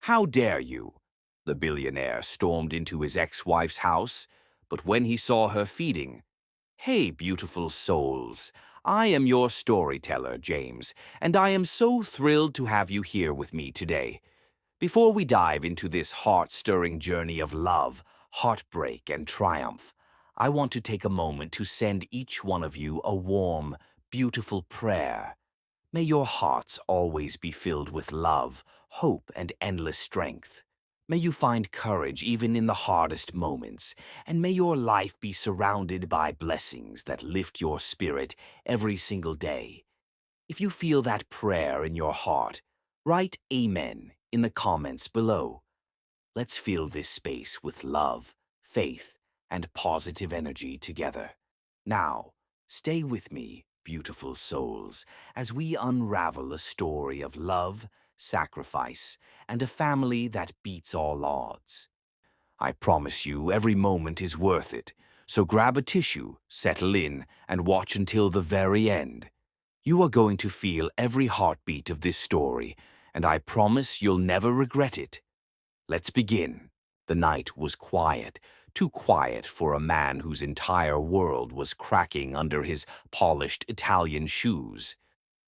How dare you? The billionaire stormed into his ex-wife's house, but when he saw her feeding, "Hey, beautiful souls, I am your storyteller, James, and I am so thrilled to have you here with me today. Before we dive into this heart-stirring journey of love, heartbreak, and triumph, I want to take a moment to send each one of you a warm, beautiful prayer. May your hearts always be filled with love, hope, and endless strength. May you find courage even in the hardest moments, and may your life be surrounded by blessings that lift your spirit every single day. If you feel that prayer in your heart, write Amen in the comments below. Let's fill this space with love, faith, and positive energy together. Now, stay with me, beautiful souls, as we unravel a story of love, sacrifice, and a family that beats all odds. I promise you every moment is worth it, so grab a tissue, settle in, and watch until the very end. You are going to feel every heartbeat of this story, and I promise you'll never regret it. Let's begin. The night was quiet, too quiet for a man whose entire world was cracking under his polished Italian shoes.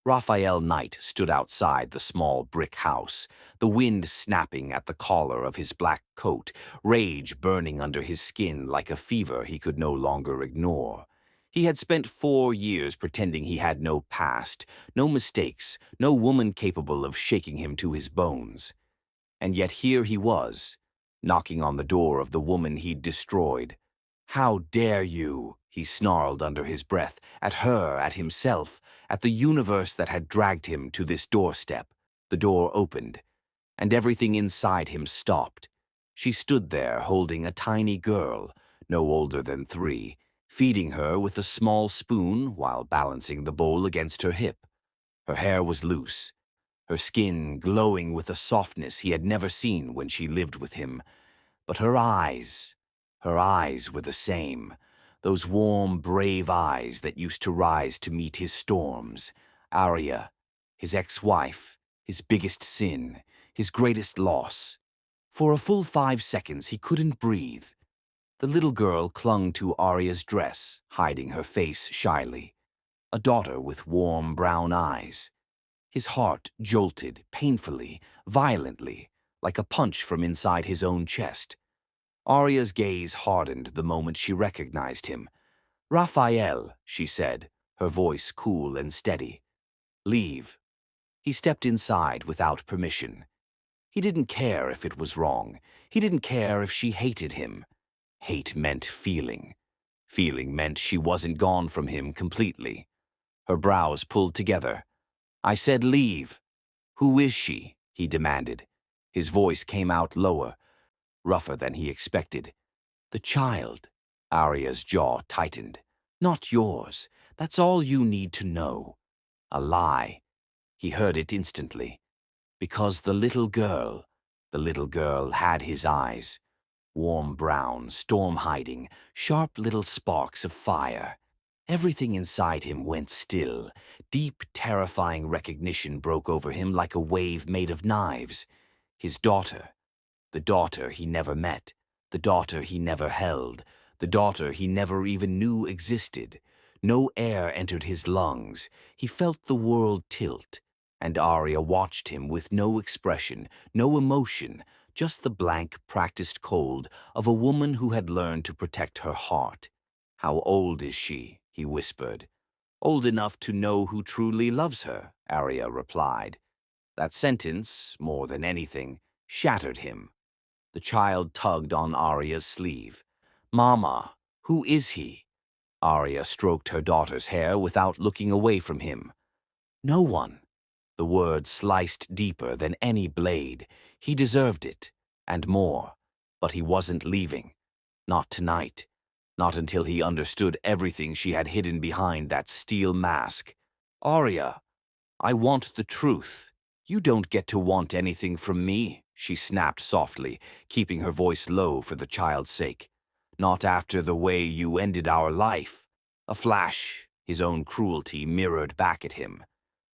Raphael Knight stood outside the small brick house, the wind snapping at the collar of his black coat, rage burning under his skin like a fever he could no longer ignore. He had spent 4 years pretending he had no past, no mistakes, no woman capable of shaking him to his bones. And yet here he was, knocking on the door of the woman he'd destroyed. "How dare you?" he snarled under his breath, at her, at himself, at the universe that had dragged him to this doorstep. The door opened, and everything inside him stopped. She stood there holding a tiny girl, no older than 3, feeding her with a small spoon while balancing the bowl against her hip. Her hair was loose, her skin glowing with a softness he had never seen when she lived with him. But her eyes were the same, those warm, brave eyes that used to rise to meet his storms. Aria, his ex-wife, his biggest sin, his greatest loss. For a full 5 seconds he couldn't breathe. The little girl clung to Aria's dress, hiding her face shyly. A daughter with warm brown eyes. His heart jolted painfully, violently, like a punch from inside his own chest. Aria's gaze hardened the moment she recognized him. "Raphael," she said, her voice cool and steady. "Leave." He stepped inside without permission. He didn't care if it was wrong. He didn't care if she hated him. Hate meant feeling. Feeling meant she wasn't gone from him completely. Her brows pulled together. "I said leave." "Who is she?" he demanded. His voice came out lower, rougher than he expected. "The child." Aria's jaw tightened. "Not yours. That's all you need to know." A lie. He heard it instantly. Because the little girl had his eyes. Warm brown, storm-hiding, sharp little sparks of fire. Everything inside him went still. Deep, terrifying recognition broke over him like a wave made of knives. His daughter. The daughter he never met. The daughter he never held. The daughter he never even knew existed. No air entered his lungs. He felt the world tilt. And Aria watched him with no expression, no emotion, just the blank, practiced cold of a woman who had learned to protect her heart. "How old is she?" he whispered. "Old enough to know who truly loves her," Aria replied. That sentence, more than anything, shattered him. The child tugged on Aria's sleeve. "Mama, who is he?" Aria stroked her daughter's hair without looking away from him. "No one." The word sliced deeper than any blade. He deserved it, and more. But he wasn't leaving. Not tonight. Not until he understood everything she had hidden behind that steel mask. "Aria, I want the truth." "You don't get to want anything from me," she snapped softly, keeping her voice low for the child's sake. "Not after the way you ended our life." A flash, his own cruelty mirrored back at him.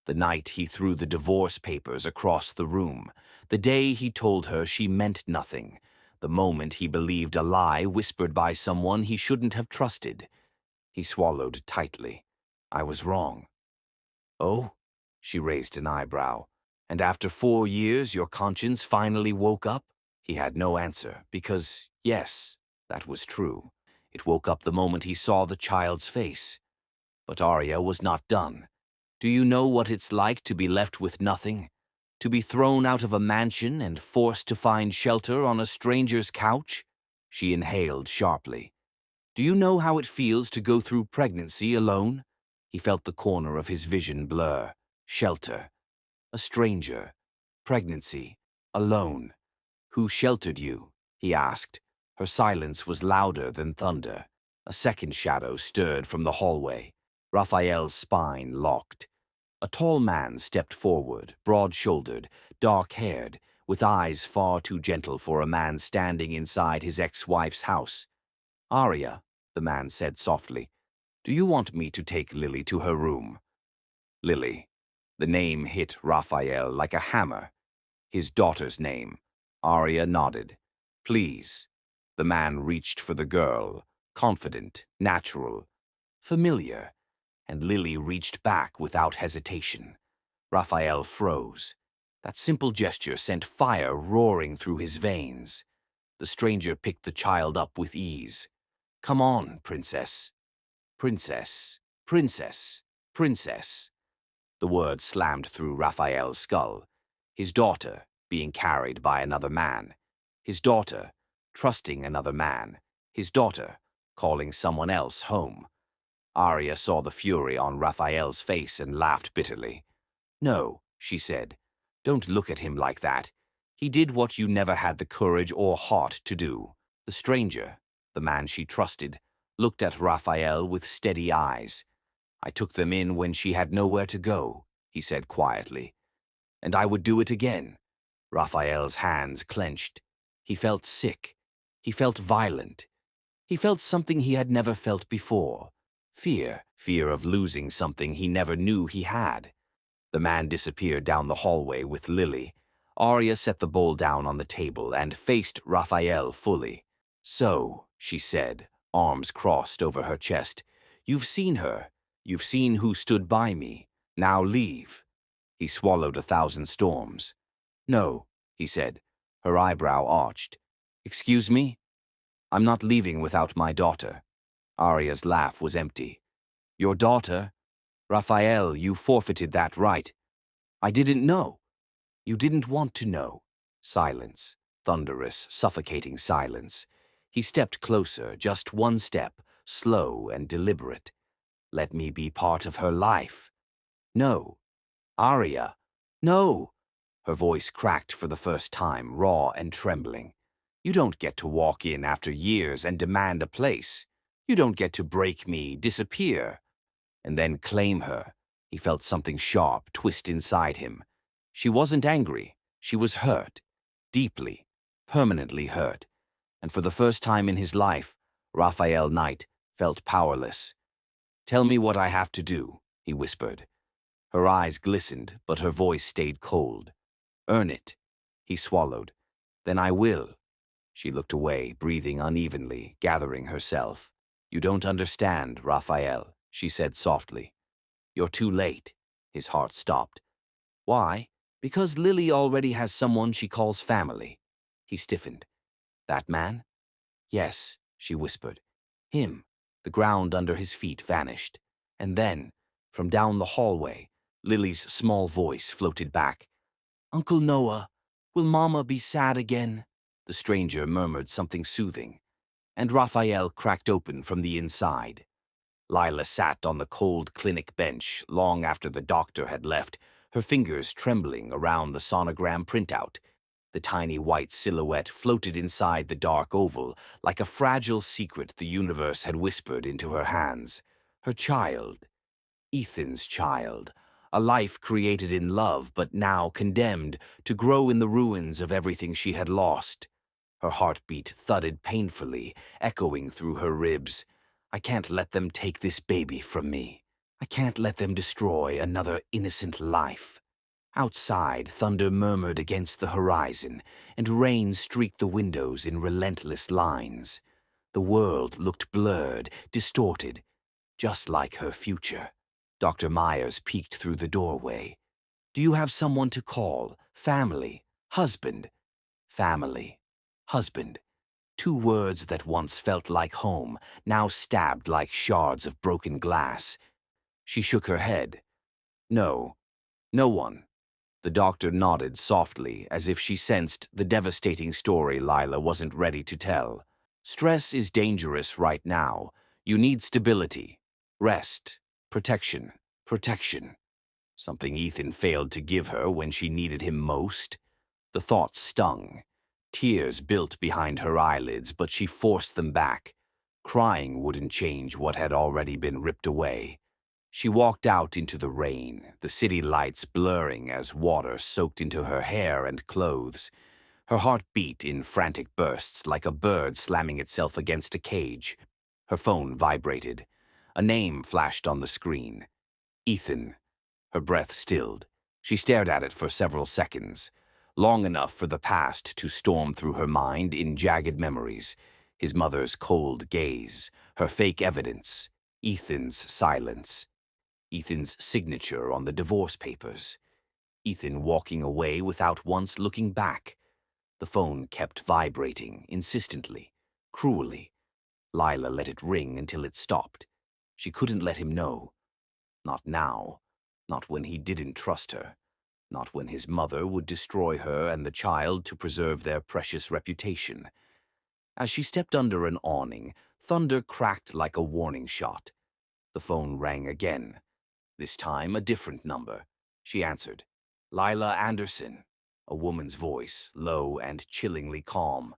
The night he threw the divorce papers across the room. The day he told her she meant nothing. The moment he believed a lie whispered by someone he shouldn't have trusted. He swallowed tightly. I was wrong. Oh? She raised an eyebrow. And after 4 years, your conscience finally woke up? He had no answer, because, yes, that was true. It woke up the moment he saw the child's face. But Arya was not done. Do you know what it's like to be left with nothing? To be thrown out of a mansion and forced to find shelter on a stranger's couch? She inhaled sharply. Do you know how it feels to go through pregnancy alone? He felt the corner of his vision blur. Shelter. A stranger. Pregnancy. Alone. Who sheltered you? He asked. Her silence was louder than thunder. A second shadow stirred from the hallway. Raphael's spine locked. A tall man stepped forward, broad-shouldered, dark-haired, with eyes far too gentle for a man standing inside his ex-wife's house. Arya, the man said softly, do you want me to take Lily to her room? Lily. The name hit Raphael like a hammer. His daughter's name. Arya nodded. Please. The man reached for the girl, confident, natural, familiar, and Lily reached back without hesitation. Raphael froze. That simple gesture sent fire roaring through his veins. The stranger picked the child up with ease. Come on, princess. Princess, princess, princess. The word slammed through Raphael's skull. His daughter, being carried by another man. His daughter, trusting another man. His daughter, calling someone else home. Arya saw the fury on Raphael's face and laughed bitterly. No, she said. Don't look at him like that. He did what you never had the courage or heart to do. The stranger, the man she trusted, looked at Raphael with steady eyes. I took them in when she had nowhere to go, he said quietly. And I would do it again. Raphael's hands clenched. He felt sick. He felt violent. He felt something he had never felt before. Fear of losing something he never knew he had. The man disappeared down the hallway with Lily. Arya set the bowl down on the table and faced Raphael fully. So, she said, arms crossed over her chest, you've seen her. You've seen who stood by me. Now leave. He swallowed 1,000 storms. No, he said, her eyebrow arched. Excuse me? I'm not leaving without my daughter. Arya's laugh was empty. Your daughter? Raphael, you forfeited that right. I didn't know. You didn't want to know. Silence. Thunderous, suffocating silence. He stepped closer, just one step, slow and deliberate. Let me be part of her life. No. Arya. No. Her voice cracked for the first time, raw and trembling. You don't get to walk in after years and demand a place. You don't get to break me, disappear, and then claim her. He felt something sharp twist inside him. She wasn't angry. She was hurt. Deeply, permanently hurt. And for the first time in his life, Raphael Knight felt powerless. Tell me what I have to do, he whispered. Her eyes glistened, but her voice stayed cold. Earn it. He swallowed. Then I will. She looked away, breathing unevenly, gathering herself. You don't understand, Raphael, she said softly. You're too late. His heart stopped. Why? Because Lily already has someone she calls family. He stiffened. That man? Yes, she whispered. Him. The ground under his feet vanished. And then, from down the hallway, Lily's small voice floated back. Uncle Noah, will Mama be sad again? The stranger murmured something soothing, and Raphael cracked open from the inside. Lila sat on the cold clinic bench long after the doctor had left, her fingers trembling around the sonogram printout. The tiny white silhouette floated inside the dark oval like a fragile secret the universe had whispered into her hands. Her child. Ethan's child. A life created in love but now condemned to grow in the ruins of everything she had lost. Her heartbeat thudded painfully, echoing through her ribs. I can't let them take this baby from me. I can't let them destroy another innocent life. Outside, thunder murmured against the horizon, and rain streaked the windows in relentless lines. The world looked blurred, distorted, just like her future. Dr. Myers peeked through the doorway. Do you have someone to call? Family? Husband? Family. Husband. Two words that once felt like home, now stabbed like shards of broken glass. She shook her head. No, no one. The doctor nodded softly, as if she sensed the devastating story Lila wasn't ready to tell. Stress is dangerous right now. You need stability, rest, protection, protection. Something Ethan failed to give her when she needed him most. The thought stung. Tears built behind her eyelids, but she forced them back. Crying wouldn't change what had already been ripped away. She walked out into the rain, the city lights blurring as water soaked into her hair and clothes. Her heart beat in frantic bursts like a bird slamming itself against a cage. Her phone vibrated. A name flashed on the screen. Ethan. Her breath stilled. She stared at it for several seconds, long enough for the past to storm through her mind in jagged memories. His mother's cold gaze, her fake evidence, Ethan's silence. Ethan's signature on the divorce papers. Ethan walking away without once looking back. The phone kept vibrating, insistently, cruelly. Lila let it ring until it stopped. She couldn't let him know. Not now. Not when he didn't trust her. Not when his mother would destroy her and the child to preserve their precious reputation. As she stepped under an awning, thunder cracked like a warning shot. The phone rang again. This time a different number. She answered. Lila Anderson. A woman's voice, low and chillingly calm.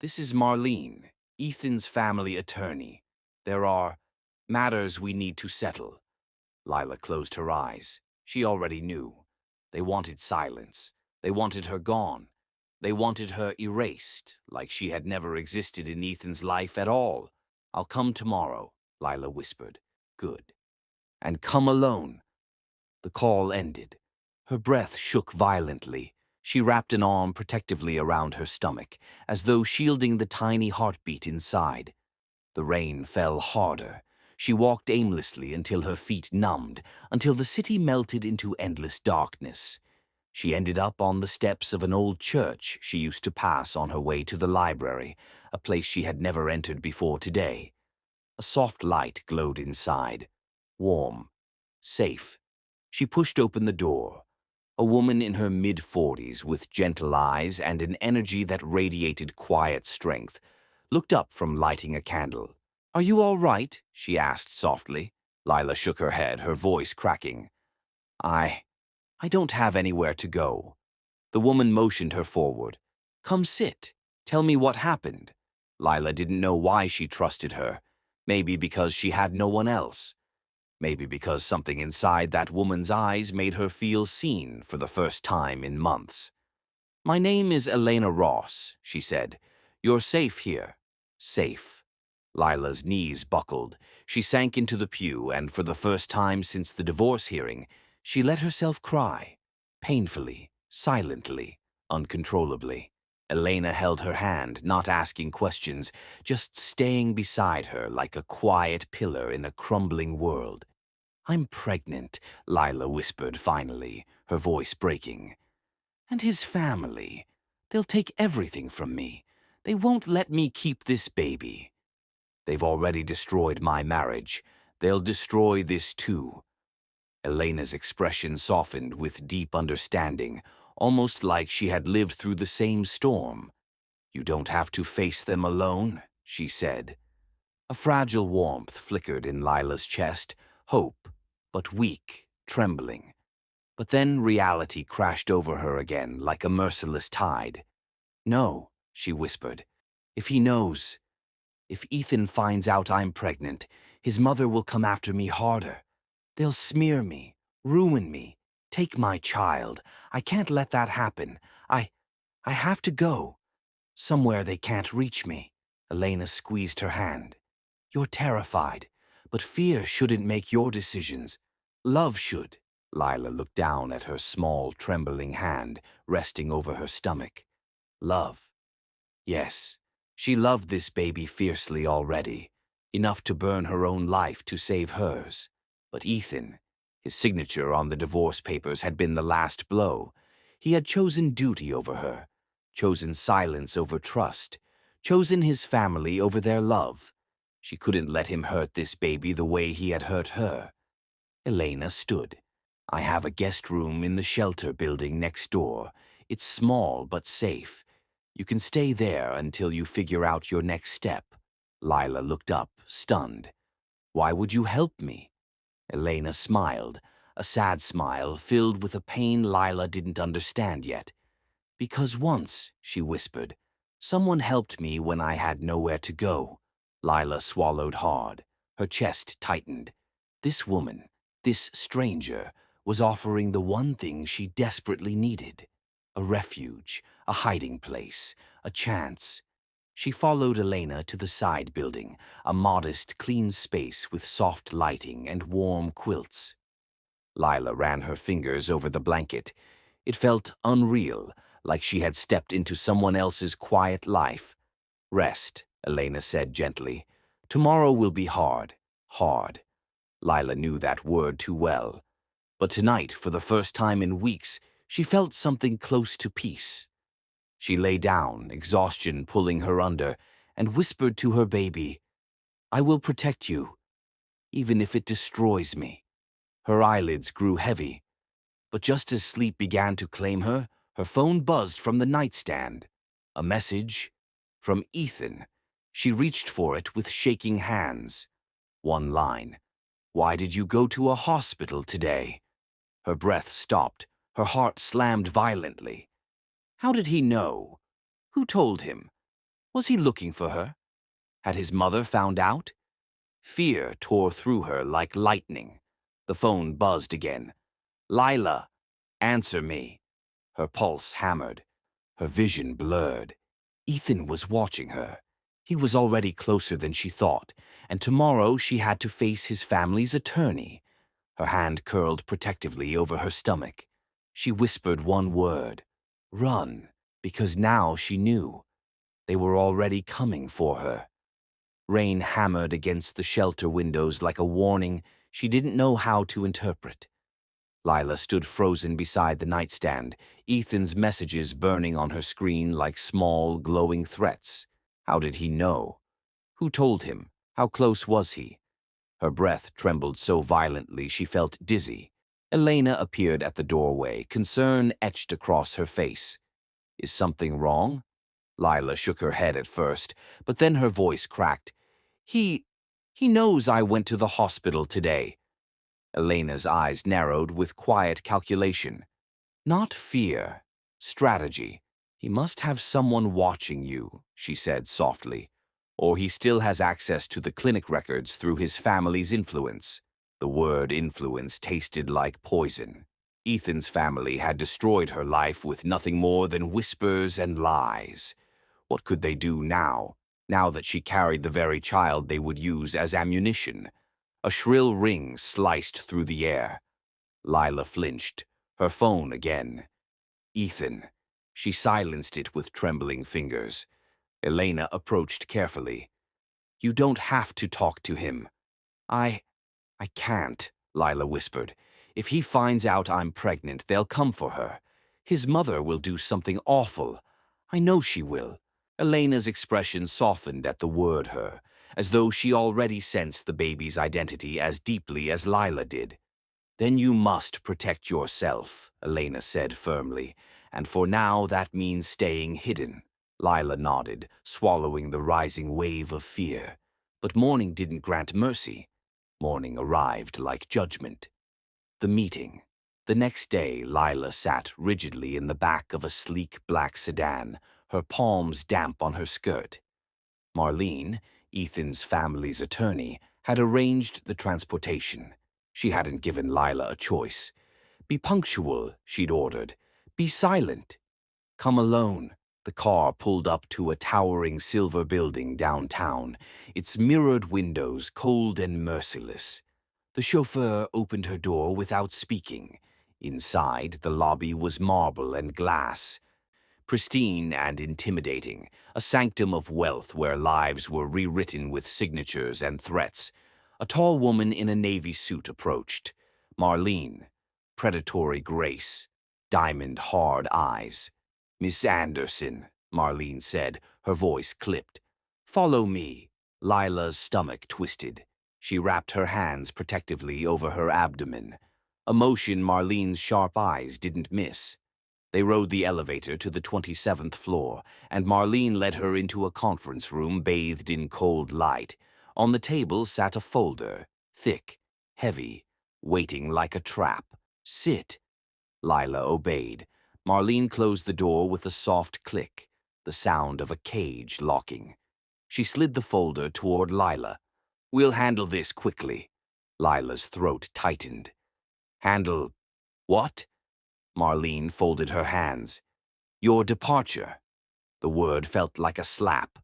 This is Marlene, Ethan's family attorney. There are matters we need to settle. Lila closed her eyes. She already knew. They wanted silence. They wanted her gone. They wanted her erased, like she had never existed in Ethan's life at all. I'll come tomorrow, Lila whispered. Good. And come alone. The call ended. Her breath shook violently. She wrapped an arm protectively around her stomach, as though shielding the tiny heartbeat inside. The rain fell harder. She walked aimlessly until her feet numbed, until the city melted into endless darkness. She ended up on the steps of an old church she used to pass on her way to the library, a place she had never entered before today. A soft light glowed inside. Warm. Safe. She pushed open the door. A woman in her mid-40s with gentle eyes and an energy that radiated quiet strength looked up from lighting a candle. Are you all right? She asked softly. Lila shook her head, her voice cracking. I don't have anywhere to go. The woman motioned her forward. Come sit. Tell me what happened. Lila didn't know why she trusted her. Maybe because she had no one else. Maybe because something inside that woman's eyes made her feel seen for the first time in months. My name is Elena Ross, she said. You're safe here. Safe. Lila's knees buckled. She sank into the pew, and for the first time since the divorce hearing, she let herself cry. Painfully, silently, uncontrollably. Elena held her hand, not asking questions, just staying beside her like a quiet pillar in a crumbling world. I'm pregnant, Lila whispered finally, her voice breaking. And his family. They'll take everything from me. They won't let me keep this baby. They've already destroyed my marriage. They'll destroy this too. Elena's expression softened with deep understanding, almost like she had lived through the same storm. You don't have to face them alone, she said. A fragile warmth flickered in Lila's chest, hope, but weak, trembling. But then reality crashed over her again like a merciless tide. No, she whispered. If he knows, if Ethan finds out I'm pregnant, his mother will come after me harder. They'll smear me, ruin me, take my child. I can't let that happen. I have to go. Somewhere they can't reach me. Elena squeezed her hand. You're terrified, But fear shouldn't make your decisions. Love should. Lila looked down at her small, trembling hand resting over her stomach. Love. Yes, she loved this baby fiercely already, enough to burn her own life to save hers. But Ethan, his signature on the divorce papers had been the last blow. He had chosen duty over her, chosen silence over trust, chosen his family over their love. She couldn't let him hurt this baby the way he had hurt her. Elena stood. I have a guest room in the shelter building next door. It's small but safe. You can stay there until you figure out your next step. Lila looked up, stunned. Why would you help me? Elena smiled, a sad smile filled with a pain Lila didn't understand yet. Because once, she whispered, someone helped me when I had nowhere to go. Lila swallowed hard. Her chest tightened. This woman, this stranger, was offering the one thing she desperately needed. A refuge, a hiding place, a chance. She followed Elena to the side building, a modest, clean space with soft lighting and warm quilts. Lila ran her fingers over the blanket. It felt unreal, like she had stepped into someone else's quiet life. Rest, Elena said gently. Tomorrow will be hard, hard. Lila knew that word too well. But tonight, for the first time in weeks, she felt something close to peace. She lay down, exhaustion pulling her under, and whispered to her baby, I will protect you, even if it destroys me. Her eyelids grew heavy. But just as sleep began to claim her, her phone buzzed from the nightstand. A message from Ethan. She reached for it with shaking hands. One line. Why did you go to a hospital today? Her breath stopped. Her heart slammed violently. How did he know? Who told him? Was he looking for her? Had his mother found out? Fear tore through her like lightning. The phone buzzed again. Lila, answer me. Her pulse hammered. Her vision blurred. Ethan was watching her. He was already closer than she thought, and tomorrow she had to face his family's attorney. Her hand curled protectively over her stomach. She whispered one word. Run, because now she knew. They were already coming for her. Rain hammered against the shelter windows like a warning she didn't know how to interpret. Lila stood frozen beside the nightstand, Ethan's messages burning on her screen like small, glowing threats. How did he know? Who told him? How close was he? Her breath trembled so violently she felt dizzy. Elena appeared at the doorway, concern etched across her face. Is something wrong? Lila shook her head at first, but then her voice cracked. He knows I went to the hospital today. Elena's eyes narrowed with quiet calculation. Not fear, strategy. He must have someone watching you, she said softly. Or he still has access to the clinic records through his family's influence. The word influence tasted like poison. Ethan's family had destroyed her life with nothing more than whispers and lies. What could they do now that she carried the very child they would use as ammunition? A shrill ring sliced through the air. Lila flinched, her phone again. Ethan. She silenced it with trembling fingers. Elena approached carefully. You don't have to talk to him. I can't, Lila whispered. If he finds out I'm pregnant, they'll come for her. His mother will do something awful. I know she will. Elena's expression softened at the word her, as though she already sensed the baby's identity as deeply as Lila did. Then you must protect yourself, Elena said firmly, and for now that means staying hidden. Lila nodded, swallowing the rising wave of fear. But morning didn't grant mercy. Morning arrived like judgment. The meeting. The next day, Lila sat rigidly in the back of a sleek black sedan, her palms damp on her skirt. Marlene, Ethan's family's attorney, had arranged the transportation. She hadn't given Lila a choice. Be punctual, she'd ordered. Be silent. Come alone. The car pulled up to a towering silver building downtown, its mirrored windows cold and merciless. The chauffeur opened her door without speaking. Inside, the lobby was marble and glass, pristine and intimidating, a sanctum of wealth where lives were rewritten with signatures and threats. A tall woman in a navy suit approached. Marlene, predatory grace, diamond hard eyes. "Miss Anderson," Marlene said, her voice clipped. "Follow me." Lila's stomach twisted. She wrapped her hands protectively over her abdomen, a motion Marlene's sharp eyes didn't miss. They rode the elevator to the 27th floor, and Marlene led her into a conference room bathed in cold light. On the table sat a folder, thick, heavy, waiting like a trap. "Sit." Lila obeyed. Marlene closed the door with a soft click, the sound of a cage locking. She slid the folder toward Lila. "We'll handle this quickly." Lila's throat tightened. "Handle what?" Marlene folded her hands. "Your departure." The word felt like a slap.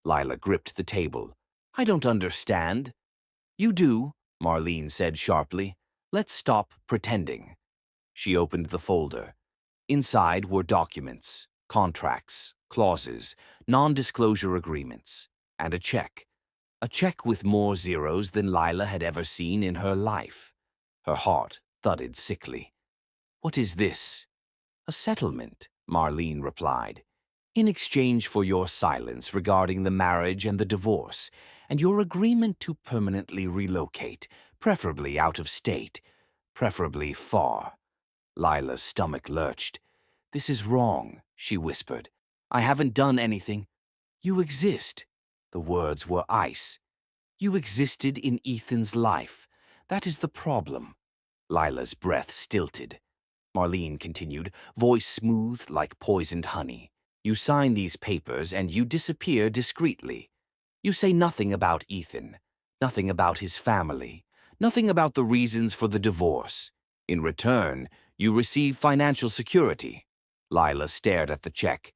Lila gripped the table. "I don't understand." "You do," Marlene said sharply. "Let's stop pretending." She opened the folder. Inside were documents, contracts, clauses, non-disclosure agreements, and a check. A check with more zeros than Lila had ever seen in her life. Her heart thudded sickly. "What is this?" "A settlement," Marlene replied. "In exchange for your silence regarding the marriage and the divorce, and your agreement to permanently relocate, preferably out of state, preferably far." Lila's stomach lurched. "This is wrong," she whispered. "I haven't done anything." "You exist." The words were ice. "You existed in Ethan's life. That is the problem." Lila's breath stilted. Marlene continued, voice smooth like poisoned honey. "You sign these papers and you disappear discreetly. You say nothing about Ethan, nothing about his family, nothing about the reasons for the divorce. In return, you receive financial security." Lila stared at the check.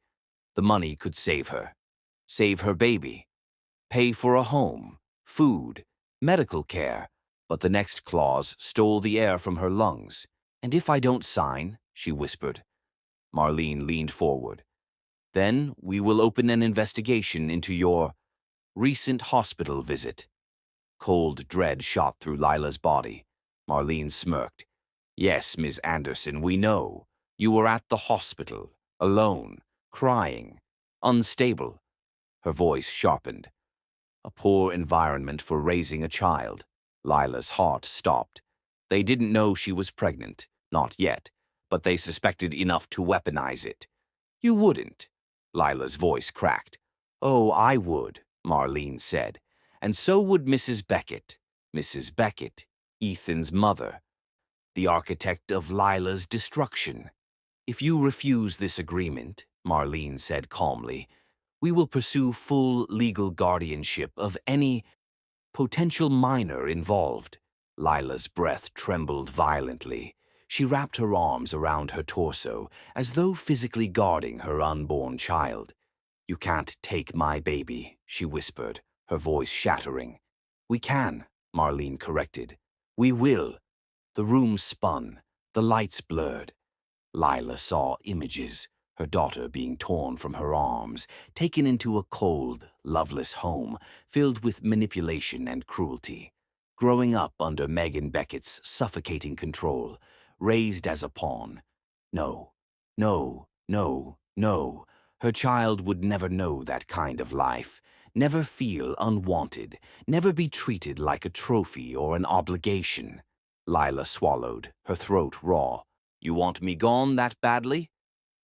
The money could save her. Save her baby. Pay for a home, food, medical care. But the next clause stole the air from her lungs. "And if I don't sign," she whispered. Marlene leaned forward. "Then we will open an investigation into your recent hospital visit." Cold dread shot through Lila's body. Marlene smirked. "Yes, Miss Anderson, we know. You were at the hospital, alone, crying, unstable." Her voice sharpened. A poor environment for raising a child. Lila's heart stopped. They didn't know she was pregnant, not yet, but they suspected enough to weaponize it. "You wouldn't." Lila's voice cracked. "Oh, I would," Marlene said. "And so would Mrs. Beckett. Mrs. Beckett, Ethan's mother, the architect of Lila's destruction." "If you refuse this agreement," Marlene said calmly, "we will pursue full legal guardianship of any potential minor involved." Lila's breath trembled violently. She wrapped her arms around her torso, as though physically guarding her unborn child. "You can't take my baby," she whispered, her voice shattering. "We can," Marlene corrected. "We will." The room spun, the lights blurred. Lila saw images, her daughter being torn from her arms, taken into a cold, loveless home filled with manipulation and cruelty. Growing up under Megan Beckett's suffocating control, raised as a pawn. No, no, no, no. Her child would never know that kind of life, never feel unwanted, never be treated like a trophy or an obligation. Lila swallowed, her throat raw. "You want me gone that badly?"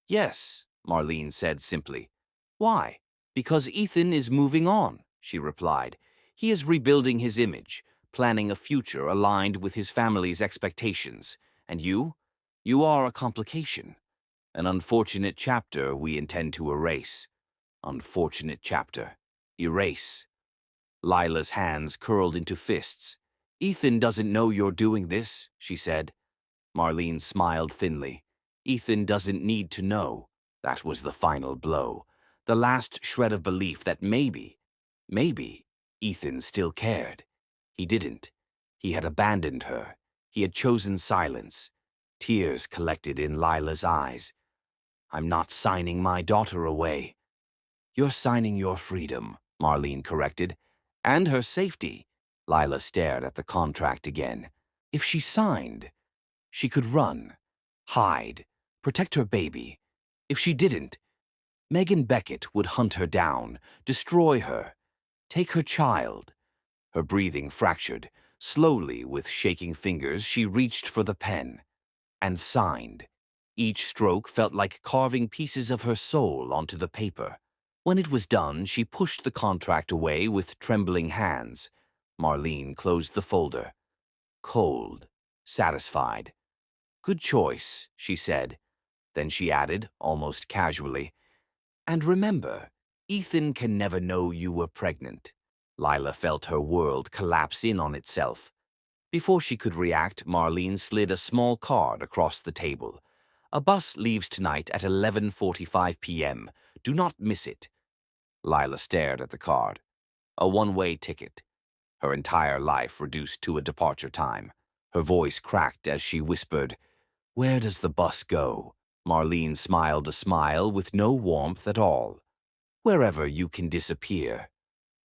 "Yes," Marlene said simply. "Why?" "Because Ethan is moving on," she replied. "He is rebuilding his image, planning a future aligned with his family's expectations. And you? You are a complication. An unfortunate chapter we intend to erase. Unfortunate chapter. Erase." Lila's hands curled into fists. "Ethan doesn't know you're doing this," she said. Marlene smiled thinly. "Ethan doesn't need to know. That was the final blow, the last shred of belief that maybe, Ethan still cared. He didn't. He had abandoned her. He had chosen silence. Tears collected in Lila's eyes. "I'm not signing my daughter away." "You're signing your freedom," Marlene corrected. "And her safety." Lila stared at the contract again. If she signed, she could run, hide, protect her baby. If she didn't, Megan Beckett would hunt her down, destroy her, take her child. Her breathing fractured. Slowly, with shaking fingers, she reached for the pen and signed. Each stroke felt like carving pieces of her soul onto the paper. When it was done, she pushed the contract away with trembling hands. Marlene closed the folder. Cold, satisfied. "Good choice," she said. Then she added, almost casually, "And remember, Ethan can never know you were pregnant." Lila felt her world collapse in on itself. Before she could react, Marlene slid a small card across the table. "A bus leaves tonight at 11:45 p.m. Do not miss it." Lila stared at the card. A one-way ticket. Her entire life reduced to a departure time. Her voice cracked as she whispered, "Where does the bus go?" Marlene smiled a smile with no warmth at all. "Wherever you can disappear."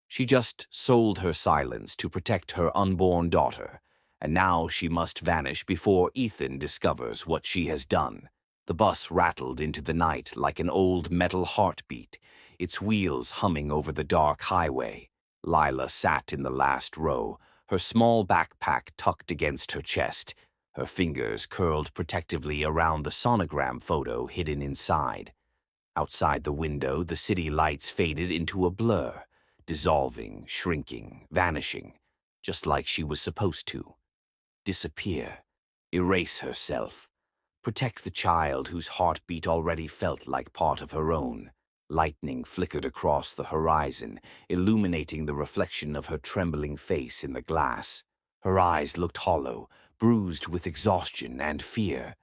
She just sold her silence to protect her unborn daughter, and now she must vanish before Ethan discovers what she has done. The bus rattled into the night like an old metal heartbeat, its wheels humming over the dark highway. Lila sat in the last row, her small backpack tucked against her chest, her fingers curled protectively around the sonogram photo hidden inside. Outside the window, the city lights faded into a blur, dissolving, shrinking, vanishing, just like she was supposed to. Disappear, erase herself, protect the child whose heartbeat already felt like part of her own. Lightning flickered across the horizon, illuminating the reflection of her trembling face in the glass. Her eyes looked hollow, bruised with exhaustion and fear.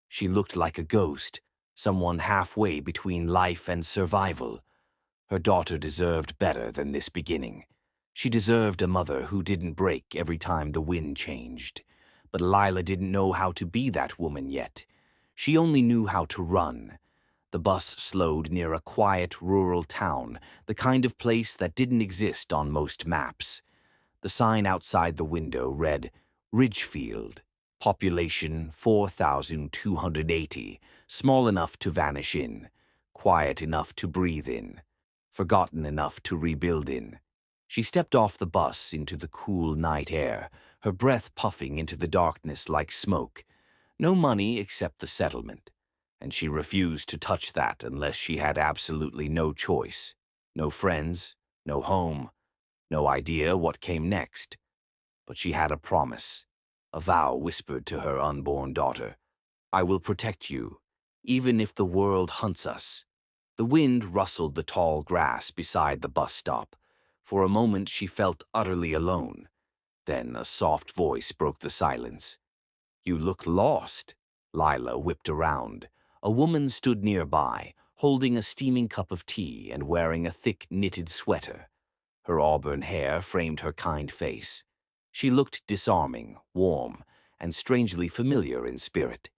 She looked like a ghost, someone halfway between life and survival. Her daughter deserved better than this beginning. She deserved a mother who didn't break every time the wind changed. But Lila didn't know how to be that woman yet. She only knew how to run. The bus slowed near a quiet rural town, the kind of place that didn't exist on most maps. The sign outside the window read, "Ridgefield, population 4,280, small enough to vanish in, quiet enough to breathe in, forgotten enough to rebuild in." She stepped off the bus into the cool night air, her breath puffing into the darkness like smoke. No money except the settlement, and she refused to touch that unless she had absolutely no choice. No friends, no home, no idea what came next. But she had a promise, a vow whispered to her unborn daughter. "I will protect you, even if the world hunts us." The wind rustled the tall grass beside the bus stop. For a moment she felt utterly alone. Then a soft voice broke the silence. "You look lost." Lila whipped around. A woman stood nearby, holding a steaming cup of tea and wearing a thick knitted sweater. Her auburn hair framed her kind face. She looked disarming, warm, and strangely familiar in spirit.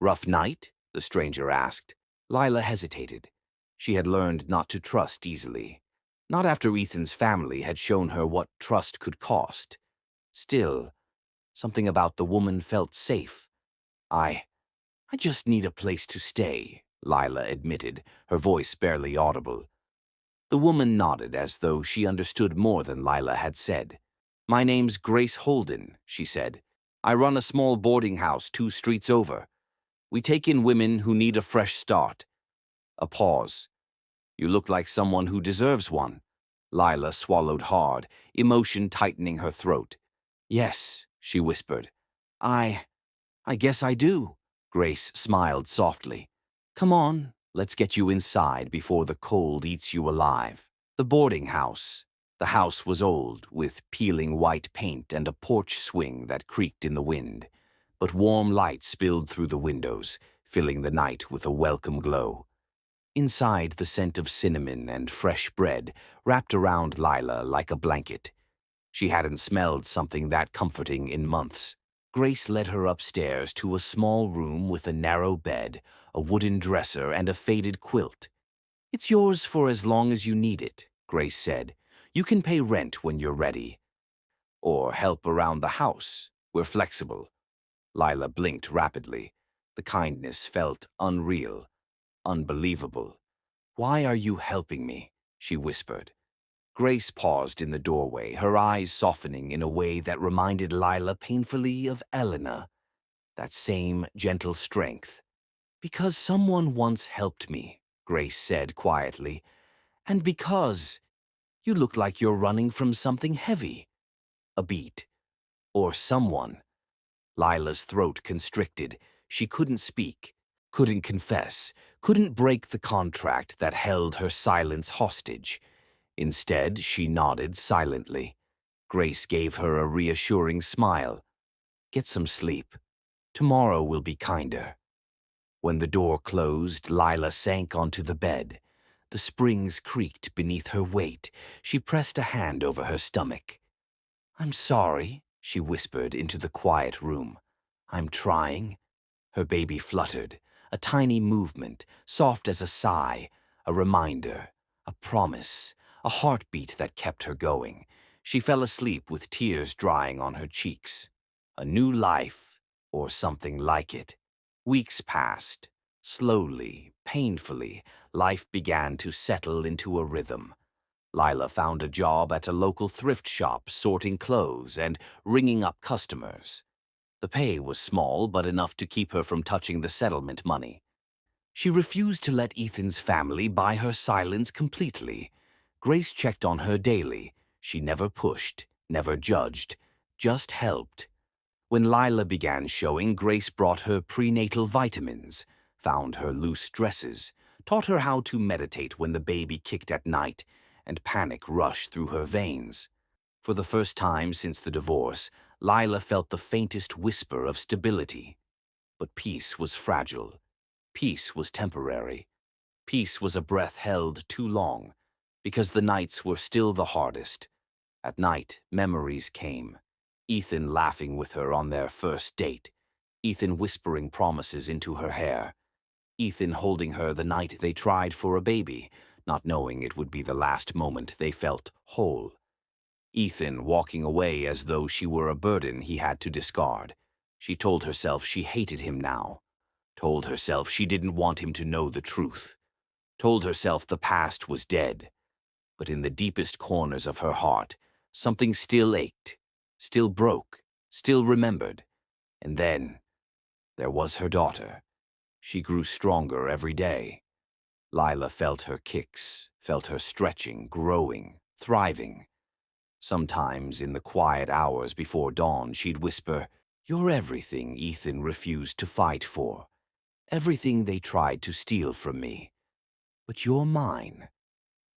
"Rough night?" the stranger asked. Lila hesitated. She had learned not to trust easily. Not after Ethan's family had shown her what trust could cost. Still, something about the woman felt safe. I just need a place to stay," Lila admitted, her voice barely audible. The woman nodded as though she understood more than Lila had said. "My name's Grace Holden," she said. "I run a small boarding house 2 streets over. We take in women who need a fresh start." A pause. "You look like someone who deserves one." Lila swallowed hard, emotion tightening her throat. "Yes," she whispered. I guess I do." Grace smiled softly. "Come on, let's get you inside before the cold eats you alive." The boarding house. The house was old, with peeling white paint and a porch swing that creaked in the wind. But warm light spilled through the windows, filling the night with a welcome glow. Inside, the scent of cinnamon and fresh bread wrapped around Lila like a blanket. She hadn't smelled something that comforting in months. Grace led her upstairs to a small room with a narrow bed, a wooden dresser, and a faded quilt. "It's yours for as long as you need it," Grace said. "You can pay rent when you're ready. Or help around the house. We're flexible." Lila blinked rapidly. The kindness felt unreal, unbelievable. "Why are you helping me?" she whispered. Grace paused in the doorway, her eyes softening in a way that reminded Lila painfully of Elena, that same gentle strength. "Because someone once helped me," Grace said quietly, "and because you look like you're running from something heavy. A beat. Or someone." Lila's throat constricted. She couldn't speak, couldn't confess, couldn't break the contract that held her silence hostage. Instead, she nodded silently. Grace gave her a reassuring smile. "Get some sleep. Tomorrow will be kinder." When the door closed, Lila sank onto the bed. The springs creaked beneath her weight. She pressed a hand over her stomach. "I'm sorry," she whispered into the quiet room. "I'm trying." Her baby fluttered, a tiny movement, soft as a sigh, a reminder, a promise, a heartbeat that kept her going. She fell asleep with tears drying on her cheeks. A new life, or something like it. Weeks passed. Slowly, painfully, life began to settle into a rhythm. Lila found a job at a local thrift shop sorting clothes and ringing up customers. The pay was small, but enough to keep her from touching the settlement money. She refused to let Ethan's family buy her silence completely. Grace checked on her daily. She never pushed, never judged, just helped. When Lila began showing, Grace brought her prenatal vitamins, found her loose dresses, taught her how to meditate when the baby kicked at night, and panic rushed through her veins. For the first time since the divorce, Lila felt the faintest whisper of stability. But peace was fragile. Peace was temporary. Peace was a breath held too long, because the nights were still the hardest. At night, memories came. Ethan laughing with her on their first date. Ethan whispering promises into her hair. Ethan holding her the night they tried for a baby, not knowing it would be the last moment they felt whole. Ethan walking away as though she were a burden he had to discard. She told herself she hated him now. Told herself she didn't want him to know the truth. Told herself the past was dead. But in the deepest corners of her heart, something still ached, still broke, still remembered. And then, there was her daughter. She grew stronger every day. Lila felt her kicks, felt her stretching, growing, thriving. Sometimes, in the quiet hours before dawn, she'd whisper, "You're everything Ethan refused to fight for. Everything they tried to steal from me. But you're mine.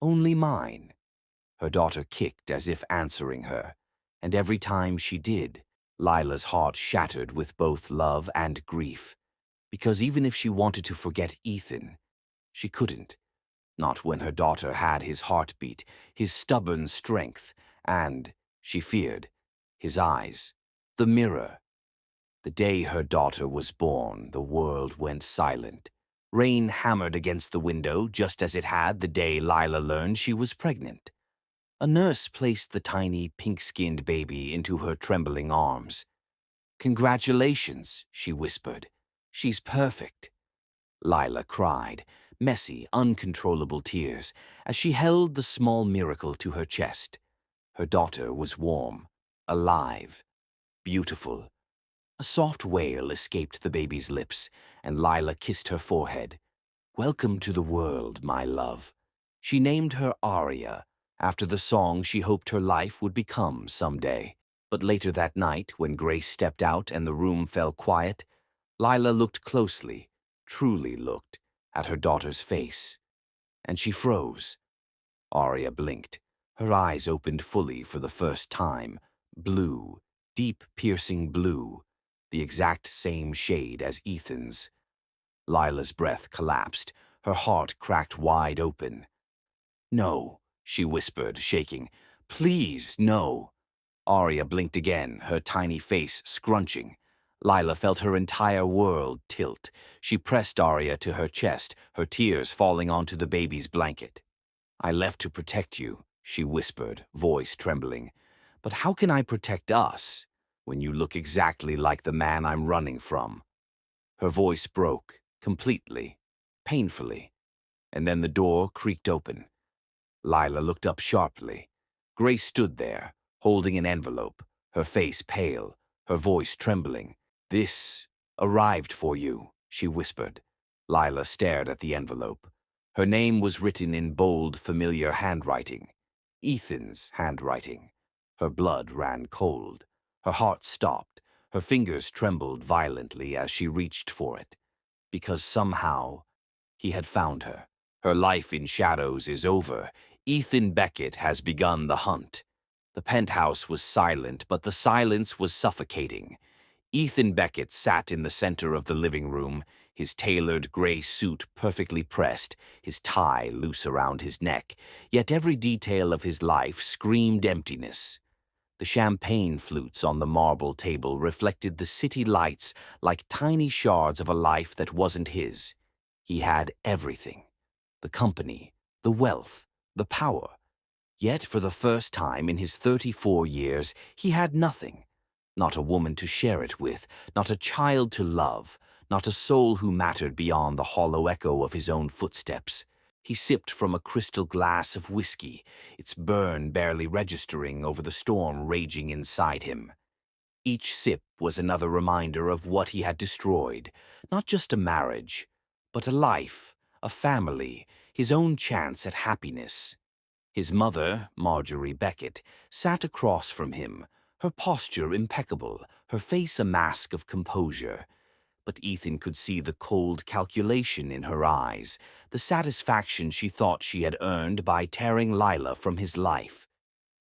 Only mine." Her daughter kicked as if answering her, and every time she did, Lila's heart shattered with both love and grief. Because even if she wanted to forget Ethan, she couldn't. Not when her daughter had his heartbeat, his stubborn strength, and, she feared, his eyes, the mirror. The day her daughter was born, the world went silent. Rain hammered against the window just as it had the day Lila learned she was pregnant. A nurse placed the tiny, pink-skinned baby into her trembling arms. "Congratulations," she whispered. "She's perfect." Lila cried, messy, uncontrollable tears, as she held the small miracle to her chest. Her daughter was warm, alive, beautiful. A soft wail escaped the baby's lips, and Lila kissed her forehead. "Welcome to the world, my love." She named her Aria, after the song she hoped her life would become someday. But later that night, when Grace stepped out and the room fell quiet, Lila looked closely, truly looked, at her daughter's face. And she froze. Aria blinked. Her eyes opened fully for the first time. Blue, deep, piercing blue, the exact same shade as Ethan's. Lila's breath collapsed. Her heart cracked wide open. "No," she whispered, shaking. "Please, no." Arya blinked again, her tiny face scrunching. Lila felt her entire world tilt. She pressed Arya to her chest, her tears falling onto the baby's blanket. "I left to protect you," she whispered, voice trembling. "But how can I protect us when you look exactly like the man I'm running from?" Her voice broke, completely, painfully, and then the door creaked open. Lila looked up sharply. Grace stood there, holding an envelope, her face pale, her voice trembling. "This arrived for you," she whispered. Lila stared at the envelope. Her name was written in bold, familiar handwriting. Ethan's handwriting. Her blood ran cold. Her heart stopped. Her fingers trembled violently as she reached for it. Because somehow, he had found her. Her life in shadows is over. Ethan Beckett has begun the hunt. The penthouse was silent, but the silence was suffocating. Ethan Beckett sat in the center of the living room, his tailored gray suit perfectly pressed, his tie loose around his neck, yet every detail of his life screamed emptiness. The champagne flutes on the marble table reflected the city lights like tiny shards of a life that wasn't his. He had everything: the company, the wealth, the power. Yet for the first time in his 34 years, he had nothing. Not a woman to share it with, not a child to love, not a soul who mattered beyond the hollow echo of his own footsteps. He sipped from a crystal glass of whiskey, its burn barely registering over the storm raging inside him. Each sip was another reminder of what he had destroyed, not just a marriage, but a life, a family, his own chance at happiness. His mother, Marjorie Beckett, sat across from him, her posture impeccable, her face a mask of composure. But Ethan could see the cold calculation in her eyes, the satisfaction she thought she had earned by tearing Lila from his life.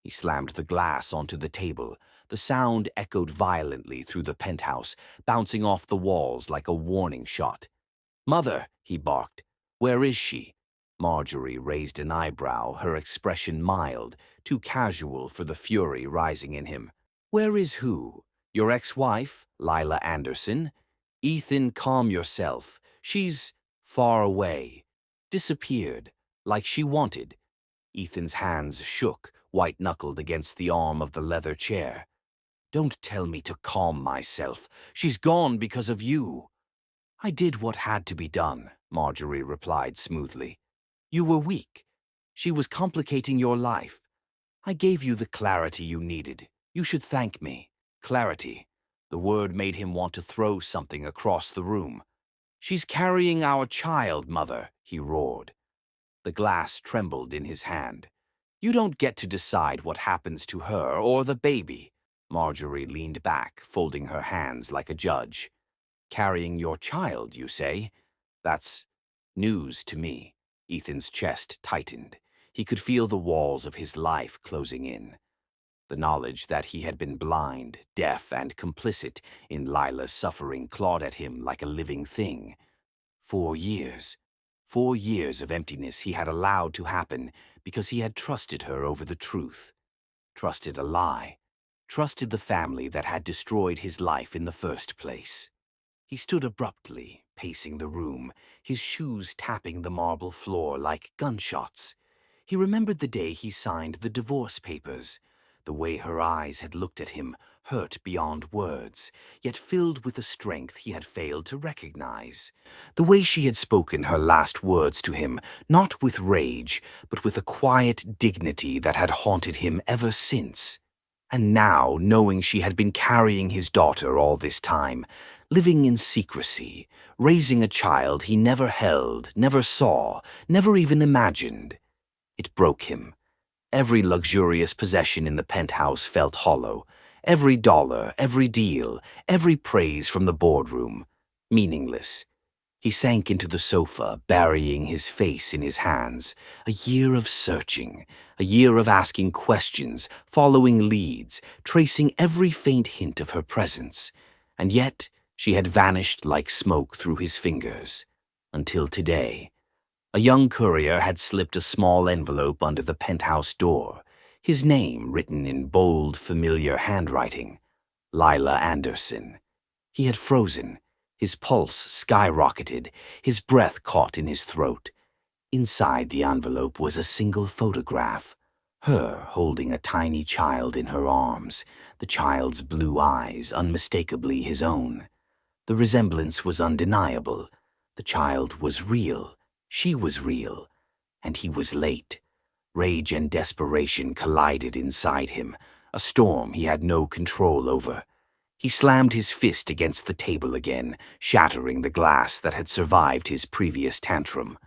He slammed the glass onto the table. The sound echoed violently through the penthouse, bouncing off the walls like a warning shot. "Mother," he barked. "Where is she?" Marjorie raised an eyebrow, her expression mild, too casual for the fury rising in him. "Where is who? Your ex-wife, Lila Anderson?" "Ethan, calm yourself. She's far away. Disappeared, like she wanted." Ethan's hands shook, white-knuckled against the arm of the leather chair. "Don't tell me to calm myself. She's gone because of you." "I did what had to be done," Marjorie replied smoothly. "You were weak. She was complicating your life. I gave you the clarity you needed. You should thank me." Clarity. The word made him want to throw something across the room. "She's carrying our child, Mother," he roared. The glass trembled in his hand. "You don't get to decide what happens to her or the baby." Marjorie leaned back, folding her hands like a judge. "Carrying your child, you say? That's news to me." Ethan's chest tightened. He could feel the walls of his life closing in. The knowledge that he had been blind, deaf, and complicit in Lila's suffering clawed at him like a living thing. 4 years. 4 years of emptiness he had allowed to happen because he had trusted her over the truth. Trusted a lie. Trusted the family that had destroyed his life in the first place. He stood abruptly, pacing the room, his shoes tapping the marble floor like gunshots. He remembered the day he signed the divorce papers, the way her eyes had looked at him, hurt beyond words, yet filled with a strength he had failed to recognize. The way she had spoken her last words to him, not with rage, but with a quiet dignity that had haunted him ever since. And now, knowing she had been carrying his daughter all this time, living in secrecy, raising a child he never held, never saw, never even imagined, it broke him. Every luxurious possession in the penthouse felt hollow. Every dollar, every deal, every praise from the boardroom, meaningless. He sank into the sofa, burying his face in his hands. A year of searching, a year of asking questions, following leads, tracing every faint hint of her presence. And yet, she had vanished like smoke through his fingers. Until today. A young courier had slipped a small envelope under the penthouse door, his name written in bold, familiar handwriting, Lila Anderson. He had frozen, his pulse skyrocketed, his breath caught in his throat. Inside the envelope was a single photograph, her holding a tiny child in her arms, the child's blue eyes unmistakably his own. The resemblance was undeniable. The child was real, she was real, and he was late. Rage and desperation collided inside him, a storm he had no control over. He slammed his fist against the table again, shattering the glass that had survived his previous tantrum.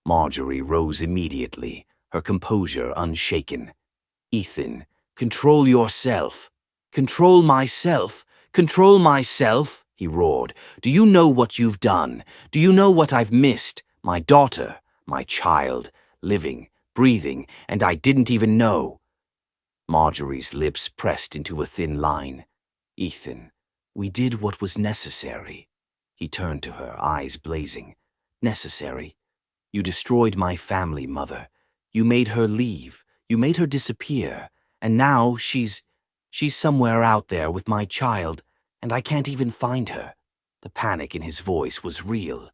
Marjorie rose immediately, her composure unshaken. "Ethan, control yourself. Control myself. Control myself," he roared. "Do you know what you've done? Do you know what I've missed? My daughter, my child, living, breathing, and I didn't even know." Marjorie's lips pressed into a thin line. "Ethan, we did what was necessary." He turned to her, eyes blazing. "Necessary? You destroyed my family, Mother. You made her leave. You made her disappear. And now she's somewhere out there with my child, and I can't even find her." The panic in his voice was real,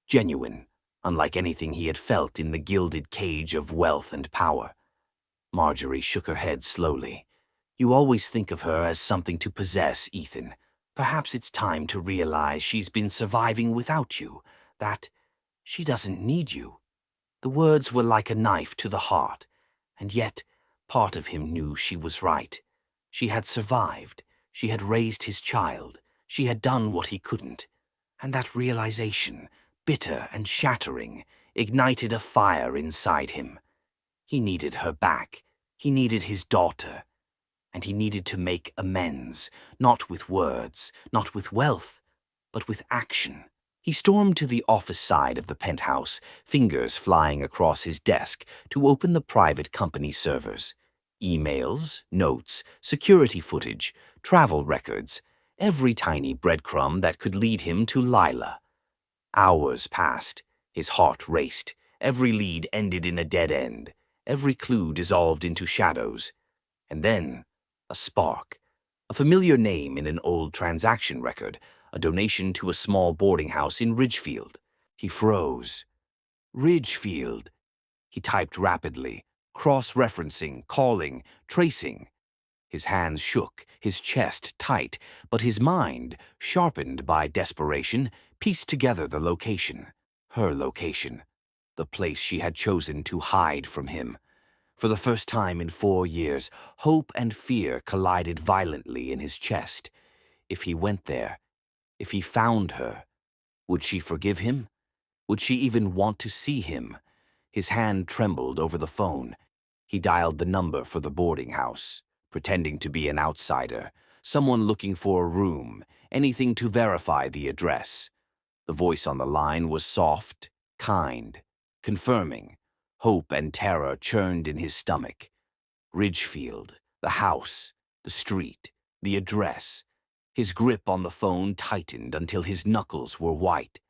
genuine, unlike anything he had felt in the gilded cage of wealth and power. Marjorie shook her head slowly. "You always think of her as something to possess, Ethan. Perhaps it's time to realize she's been surviving without you, that she doesn't need you." The words were like a knife to the heart, and yet part of him knew she was right. She had survived, she had raised his child, she had done what he couldn't, and that realization, bitter and shattering, ignited a fire inside him. He needed her back, he needed his daughter, and he needed to make amends, not with words, not with wealth, but with action. He stormed to the office side of the penthouse, fingers flying across his desk, to open the private company servers. Emails, notes, security footage, travel records, every tiny breadcrumb that could lead him to Lila. Hours passed. His heart raced. Every lead ended in a dead end. Every clue dissolved into shadows. And then, a spark. A familiar name in an old transaction record, a donation to a small boarding house in Ridgefield. He froze. Ridgefield. He typed rapidly, cross-referencing, calling, tracing. His hands shook, his chest tight, but his mind, sharpened by desperation, pieced together the location. Her location. The place she had chosen to hide from him. For the first time in 4 years, hope and fear collided violently in his chest. If he went there, if he found her, would she forgive him? Would she even want to see him? His hand trembled over the phone. He dialed the number for the boarding house, pretending to be an outsider, someone looking for a room, anything to verify the address. The voice on the line was soft, kind, confirming. Hope and terror churned in his stomach. Ridgefield, the house, the street, the address. His grip on the phone tightened until his knuckles were white.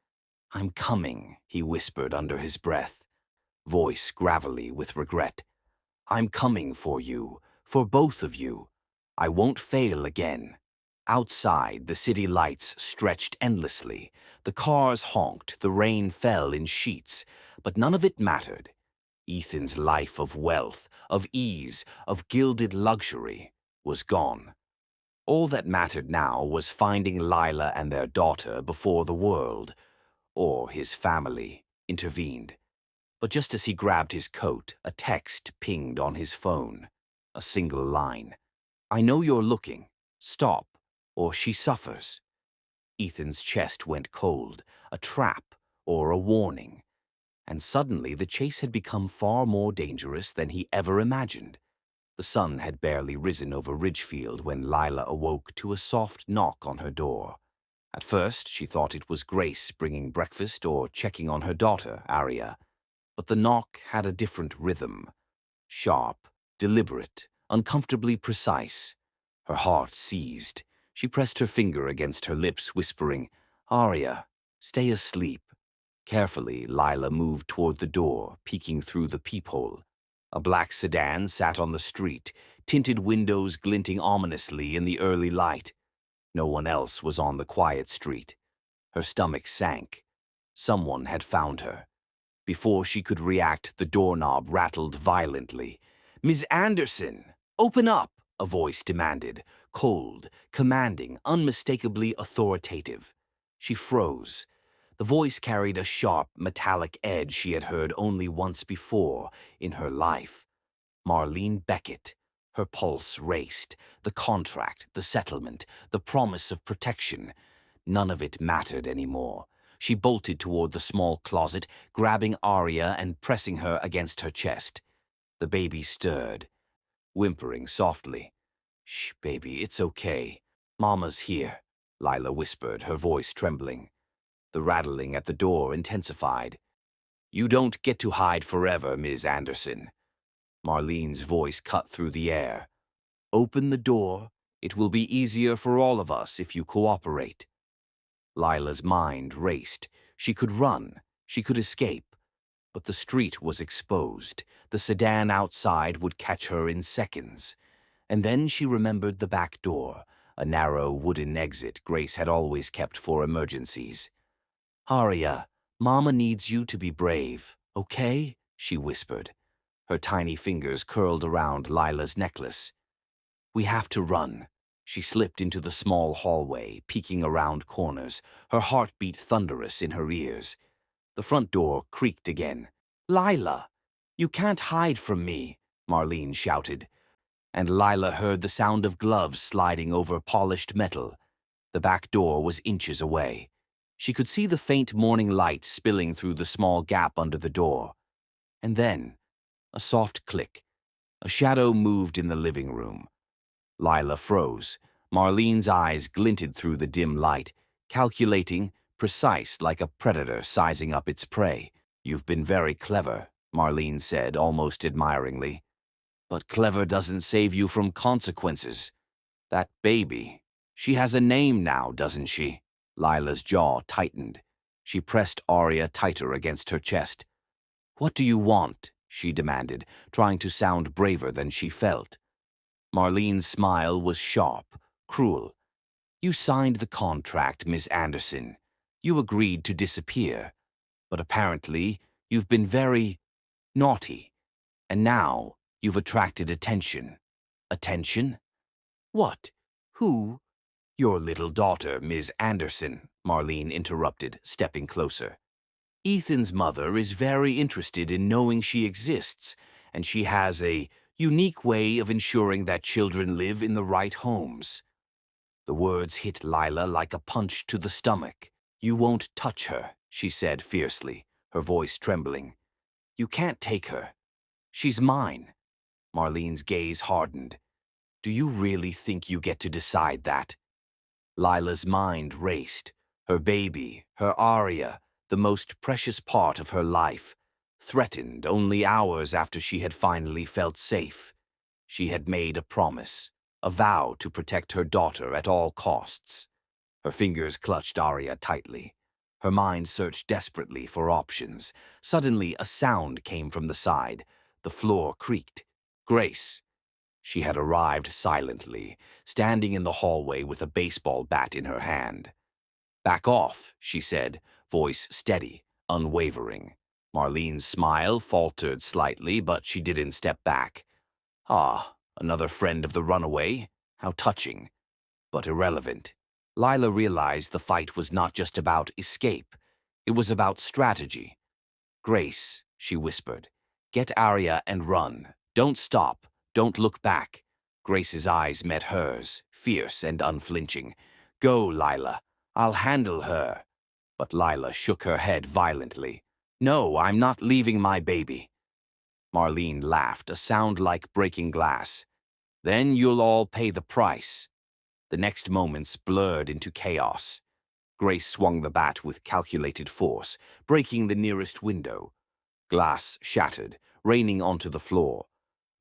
"I'm coming," he whispered under his breath, voice gravelly with regret. "I'm coming for you, for both of you. I won't fail again." Outside, the city lights stretched endlessly. The cars honked, the rain fell in sheets, but none of it mattered. Ethan's life of wealth, of ease, of gilded luxury was gone. All that mattered now was finding Lila and their daughter before the world, or his family, intervened. But just as he grabbed his coat, a text pinged on his phone. A single line. "I know you're looking. Stop, or she suffers." Ethan's chest went cold, a trap or a warning. And suddenly the chase had become far more dangerous than he ever imagined. The sun had barely risen over Ridgefield when Lila awoke to a soft knock on her door. At first, she thought it was Grace bringing breakfast or checking on her daughter, Aria. But the knock had a different rhythm. Sharp, deliberate, uncomfortably precise. Her heart seized. She pressed her finger against her lips, whispering, "Aria, stay asleep. Carefully, Lila moved toward the door, peeking through the peephole. A black sedan sat on the street, tinted windows glinting ominously in the early light. No one else was on the quiet street. Her stomach sank. Someone had found her. Before she could react, the doorknob rattled violently. "Miss Anderson, open up!" a voice demanded, cold, commanding, unmistakably authoritative. She froze. The voice carried a sharp, metallic edge she had heard only once before in her life. Marlene Beckett. Her pulse raced. The contract, the settlement, the promise of protection. None of it mattered anymore. She bolted toward the small closet, grabbing Arya and pressing her against her chest. The baby stirred, whimpering softly. "Shh, baby, it's okay. Mama's here," Lila whispered, her voice trembling. The rattling at the door intensified. "You don't get to hide forever, Ms. Anderson." Marlene's voice cut through the air. "Open the door. It will be easier for all of us if you cooperate." Lila's mind raced. She could run. She could escape. But the street was exposed. The sedan outside would catch her in seconds. And then she remembered the back door, a narrow wooden exit Grace had always kept for emergencies. "Arya, Mama needs you to be brave, okay?" she whispered. Her tiny fingers curled around Lila's necklace. "We have to run." She slipped into the small hallway, peeking around corners, her heartbeat thunderous in her ears. The front door creaked again. "Lila! You can't hide from me!" Marlene shouted. And Lila heard the sound of gloves sliding over polished metal. The back door was inches away. She could see the faint morning light spilling through the small gap under the door. And then, a soft click. A shadow moved in the living room. Lila froze. Marlene's eyes glinted through the dim light, calculating, precise like a predator sizing up its prey. "You've been very clever," Marlene said, almost admiringly. "But clever doesn't save you from consequences. That baby, she has a name now, doesn't she?" Lila's jaw tightened. She pressed Arya tighter against her chest. "What do you want?" she demanded, trying to sound braver than she felt. Marlene's smile was sharp, cruel. "You signed the contract, Miss Anderson. You agreed to disappear. But apparently, you've been very naughty. And now, you've attracted attention." "Attention? What? Who?" "Your little daughter, Miss Anderson," Marlene interrupted, stepping closer. "Ethan's mother is very interested in knowing she exists, and she has a unique way of ensuring that children live in the right homes." The words hit Lila like a punch to the stomach. "You won't touch her," she said fiercely, her voice trembling. "You can't take her. She's mine." Marlene's gaze hardened. "Do you really think you get to decide that?" Lila's mind raced. Her baby, her Arya, the most precious part of her life, threatened only hours after she had finally felt safe. She had made a promise, a vow to protect her daughter at all costs. Her fingers clutched Arya tightly. Her mind searched desperately for options. Suddenly, a sound came from the side. The floor creaked. Grace. She had arrived silently, standing in the hallway with a baseball bat in her hand. "Back off," she said, voice steady, unwavering. Marlene's smile faltered slightly, but she didn't step back. "Ah, another friend of the runaway? How touching." But irrelevant. Lila realized the fight was not just about escape. It was about strategy. "Grace," she whispered, "get Arya and run. Don't stop. Don't look back." Grace's eyes met hers, fierce and unflinching. "Go, Lila. I'll handle her." But Lila shook her head violently. "No, I'm not leaving my baby." Marlene laughed, a sound like breaking glass. "Then you'll all pay the price." The next moments blurred into chaos. Grace swung the bat with calculated force, breaking the nearest window. Glass shattered, raining onto the floor.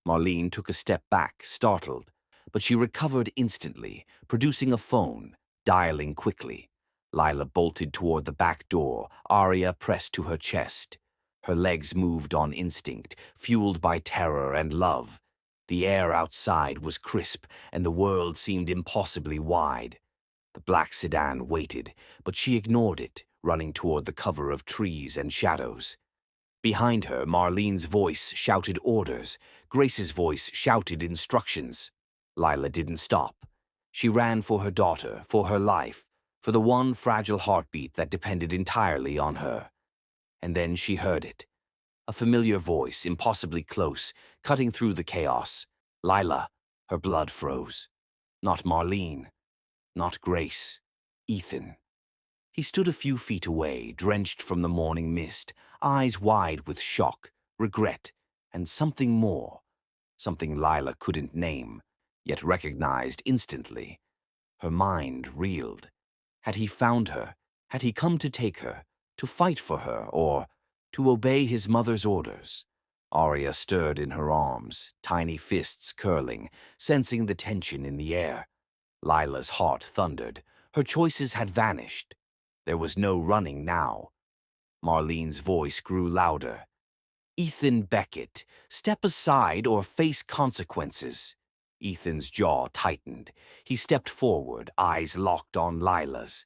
Marlene took a step back, startled, but she recovered instantly, producing a phone, dialing quickly. Lila bolted toward the back door, Arya pressed to her chest. Her legs moved on instinct, fueled by terror and love. The air outside was crisp, and the world seemed impossibly wide. The black sedan waited, but she ignored it, running toward the cover of trees and shadows. Behind her, Marlene's voice shouted orders. Grace's voice shouted instructions. Lila didn't stop. She ran for her daughter, for her life, for the one fragile heartbeat that depended entirely on her. And then she heard it. A familiar voice, impossibly close, cutting through the chaos. Lila. Her blood froze. Not Marlene. Not Grace. Ethan. He stood a few feet away, drenched from the morning mist, eyes wide with shock, regret, and something more. Something Lila couldn't name, yet recognized instantly. Her mind reeled. Had he found her? Had he come to take her, to fight for her, or to obey his mother's orders? Arya stirred in her arms, tiny fists curling, sensing the tension in the air. Lila's heart thundered. Her choices had vanished. There was no running now. Marlene's voice grew louder. Ethan Beckett, step aside or face consequences. Ethan's jaw tightened. He stepped forward, eyes locked on Lila's.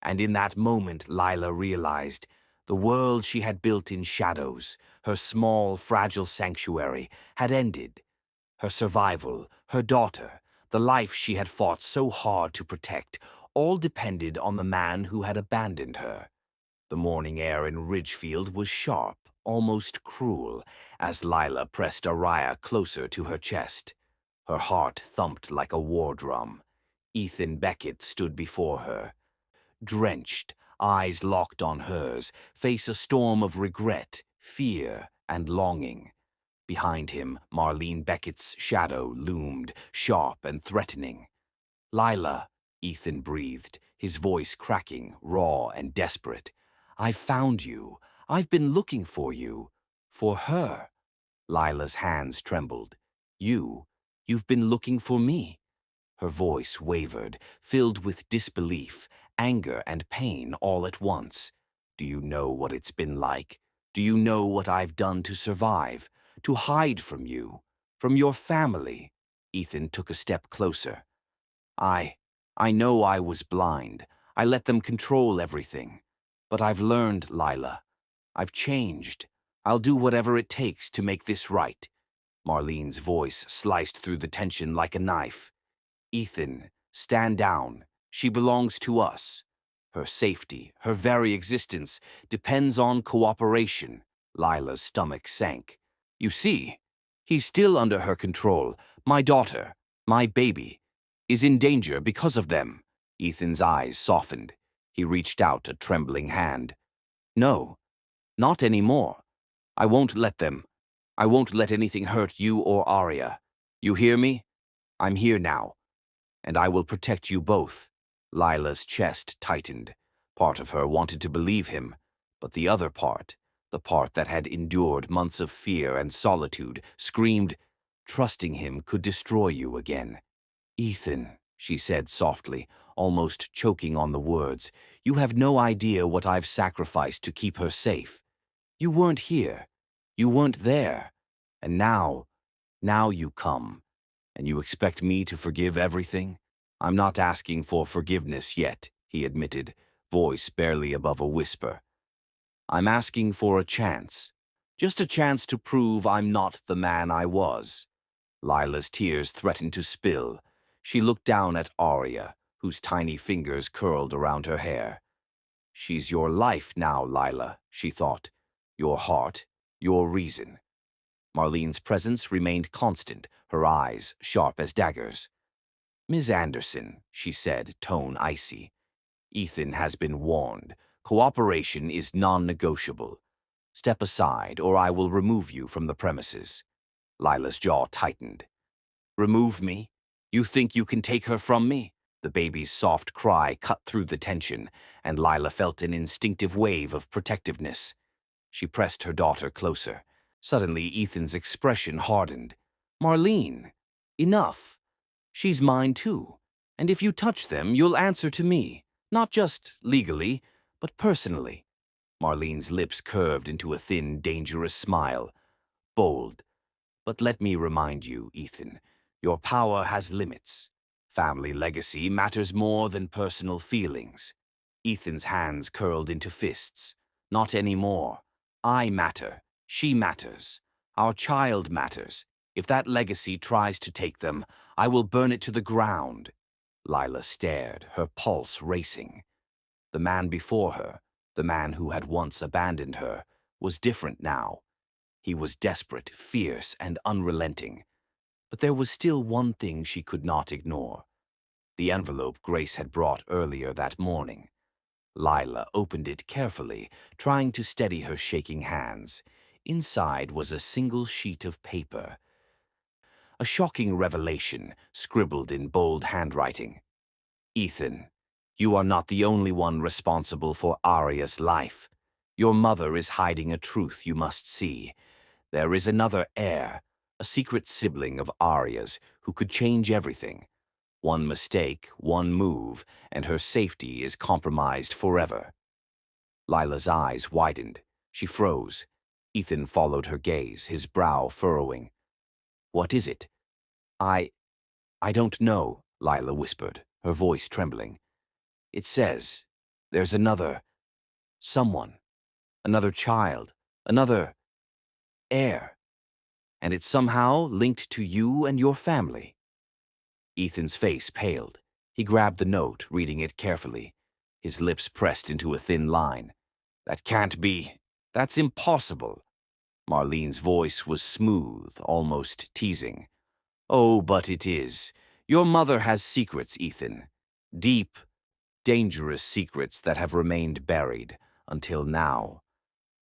And in that moment, Lila realized the world she had built in shadows, her small, fragile sanctuary, had ended. Her survival, her daughter, the life she had fought so hard to protect, all depended on the man who had abandoned her. The morning air in Ridgefield was sharp, almost cruel, as Lila pressed Arya closer to her chest. Her heart thumped like a war drum. Ethan Beckett stood before her. Drenched, eyes locked on hers, face a storm of regret, fear, and longing. Behind him, Marlene Beckett's shadow loomed, sharp and threatening. Lila, Ethan breathed, his voice cracking, raw and desperate. I've found you. I've been looking for you. For her. Lila's hands trembled. You've been looking for me. Her voice wavered, filled with disbelief, anger and pain all at once. Do you know what it's been like? Do you know what I've done to survive? To hide from you? From your family? Ethan took a step closer. I know I was blind. I let them control everything. But I've learned, Lila. I've changed. I'll do whatever it takes to make this right. Marlene's voice sliced through the tension like a knife. Ethan, stand down. She belongs to us. Her safety, her very existence, depends on cooperation. Lila's stomach sank. You see, he's still under her control. My daughter, my baby, is in danger because of them. Ethan's eyes softened. He reached out a trembling hand. No, not anymore. I won't let them. I won't let anything hurt you or Arya. You hear me? I'm here now. And I will protect you both. Lila's chest tightened. Part of her wanted to believe him, but the other part, the part that had endured months of fear and solitude, screamed, trusting him could destroy you again. Ethan, she said softly, almost choking on the words, you have no idea what I've sacrificed to keep her safe. You weren't here. You weren't there. And now you come. And you expect me to forgive everything? I'm not asking for forgiveness yet, he admitted, voice barely above a whisper. I'm asking for a chance. Just a chance to prove I'm not the man I was. Lila's tears threatened to spill. She looked down at Arya, whose tiny fingers curled around her hair. She's your life now, Lila, she thought. Your heart, your reason. Marlene's presence remained constant, her eyes sharp as daggers. Ms. Anderson, she said, tone icy. Ethan has been warned. Cooperation is non-negotiable. Step aside, or I will remove you from the premises. Lila's jaw tightened. Remove me? You think you can take her from me? The baby's soft cry cut through the tension, and Lila felt an instinctive wave of protectiveness. She pressed her daughter closer. Suddenly, Ethan's expression hardened. Marlene, enough. She's mine too, and if you touch them, you'll answer to me. Not just legally, but personally. Marlene's lips curved into a thin, dangerous smile. Bold. But let me remind you, Ethan, your power has limits. Family legacy matters more than personal feelings. Ethan's hands curled into fists. Not anymore. I matter. She matters. Our child matters. If that legacy tries to take them, I will burn it to the ground. Lila stared, her pulse racing. The man before her, the man who had once abandoned her, was different now. He was desperate, fierce, and unrelenting. But there was still one thing she could not ignore. The envelope Grace had brought earlier that morning. Lila opened it carefully, trying to steady her shaking hands. Inside was a single sheet of paper. A shocking revelation, scribbled in bold handwriting. Ethan, you are not the only one responsible for Arya's life. Your mother is hiding a truth you must see. There is another heir, a secret sibling of Arya's who could change everything. One mistake, one move, and her safety is compromised forever. Lila's eyes widened. She froze. Ethan followed her gaze, his brow furrowing. What is it? I don't know, Lila whispered, her voice trembling. It says, there's someone, another child, another heir, and it's somehow linked to you and your family. Ethan's face paled. He grabbed the note, reading it carefully, his lips pressed into a thin line. That can't be. That's impossible. Marlene's voice was smooth, almost teasing. Oh, but it is. Your mother has secrets, Ethan. Deep, dangerous secrets that have remained buried until now.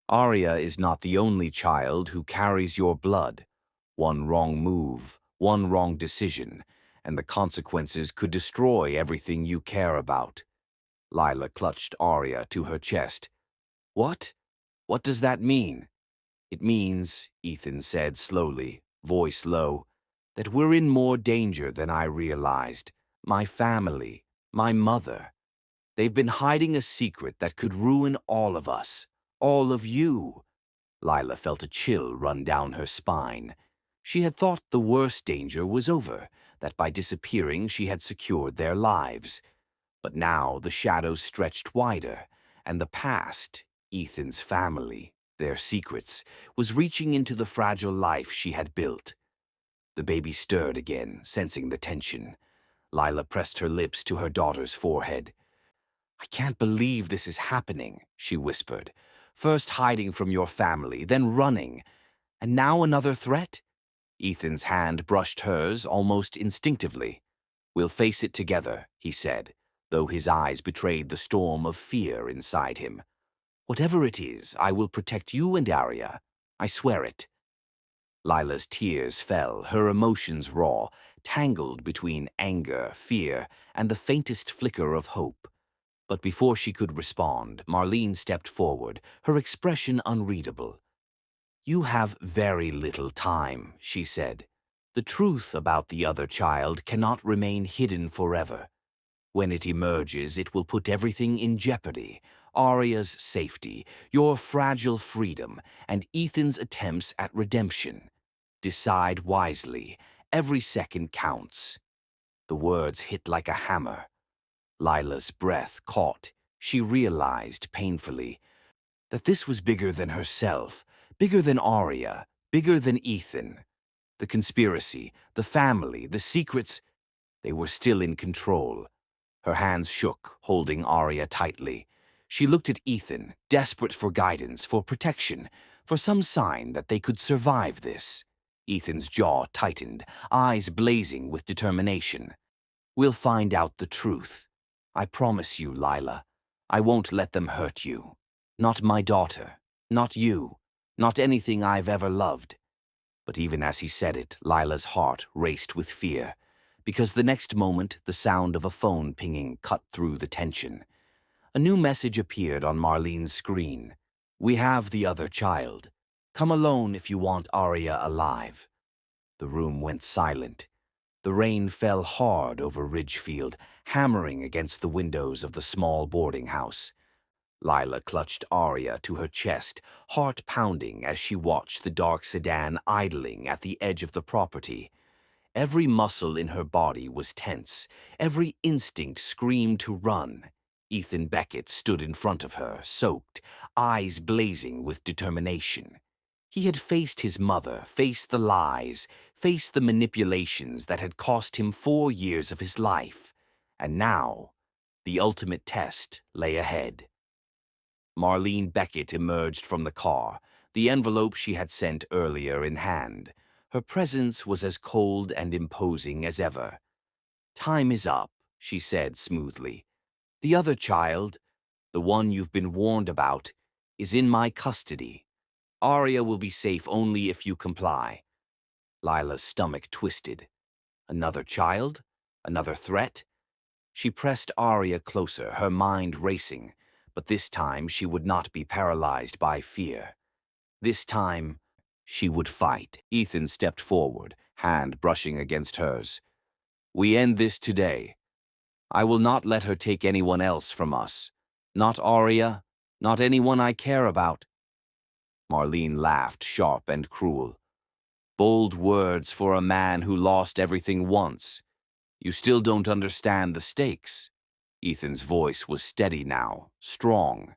Arya is not the only child who carries your blood. One wrong move, one wrong decision, and the consequences could destroy everything you care about. Lila clutched Arya to her chest. What? What does that mean? It means, Ethan said slowly, voice low, that we're in more danger than I realized. My family, my mother. They've been hiding a secret that could ruin all of us, all of you. Lila felt a chill run down her spine. She had thought the worst danger was over, that by disappearing she had secured their lives. But now the shadows stretched wider, and the past, Ethan's family, their secrets, was reaching into the fragile life she had built. The baby stirred again, sensing the tension. Lila pressed her lips to her daughter's forehead. I can't believe this is happening, she whispered. First hiding from your family, then running. And now another threat? Ethan's hand brushed hers almost instinctively. We'll face it together, he said, though his eyes betrayed the storm of fear inside him. Whatever it is, I will protect you and Arya. I swear it. Lila's tears fell, her emotions raw, tangled between anger, fear, and the faintest flicker of hope. But before she could respond, Marlene stepped forward, her expression unreadable. You have very little time, she said. The truth about the other child cannot remain hidden forever. When it emerges, it will put everything in jeopardy. Arya's safety, your fragile freedom, and Ethan's attempts at redemption. Decide wisely. Every second counts. The words hit like a hammer. Lila's breath caught. She realized painfully that this was bigger than herself, bigger than Arya, bigger than Ethan. The conspiracy, the family, the secrets, they were still in control. Her hands shook, holding Arya tightly. She looked at Ethan, desperate for guidance, for protection, for some sign that they could survive this. Ethan's jaw tightened, eyes blazing with determination. We'll find out the truth. I promise you, Lila. I won't let them hurt you. Not my daughter. Not you. Not anything I've ever loved. But even as he said it, Lila's heart raced with fear, because the next moment the sound of a phone pinging cut through the tension. A new message appeared on Marlene's screen. We have the other child. Come alone if you want Arya alive. The room went silent. The rain fell hard over Ridgefield, hammering against the windows of the small boarding house. Lila clutched Arya to her chest, heart pounding as she watched the dark sedan idling at the edge of the property. Every muscle in her body was tense, every instinct screamed to run. Ethan Beckett stood in front of her, soaked, eyes blazing with determination. He had faced his mother, faced the lies, faced the manipulations that had cost him 4 years of his life. And now, the ultimate test lay ahead. Marlene Beckett emerged from the car, the envelope she had sent earlier in hand. Her presence was as cold and imposing as ever. "Time is up," she said smoothly. "The other child, the one you've been warned about, is in my custody. Arya will be safe only if you comply." Lila's stomach twisted. Another child? Another threat? She pressed Arya closer, her mind racing, but this time she would not be paralyzed by fear. This time, she would fight. Ethan stepped forward, hand brushing against hers. "We end this today. I will not let her take anyone else from us. Not Arya, not anyone I care about." Marlene laughed, sharp and cruel. "Bold words for a man who lost everything once. You still don't understand the stakes." Ethan's voice was steady now, strong.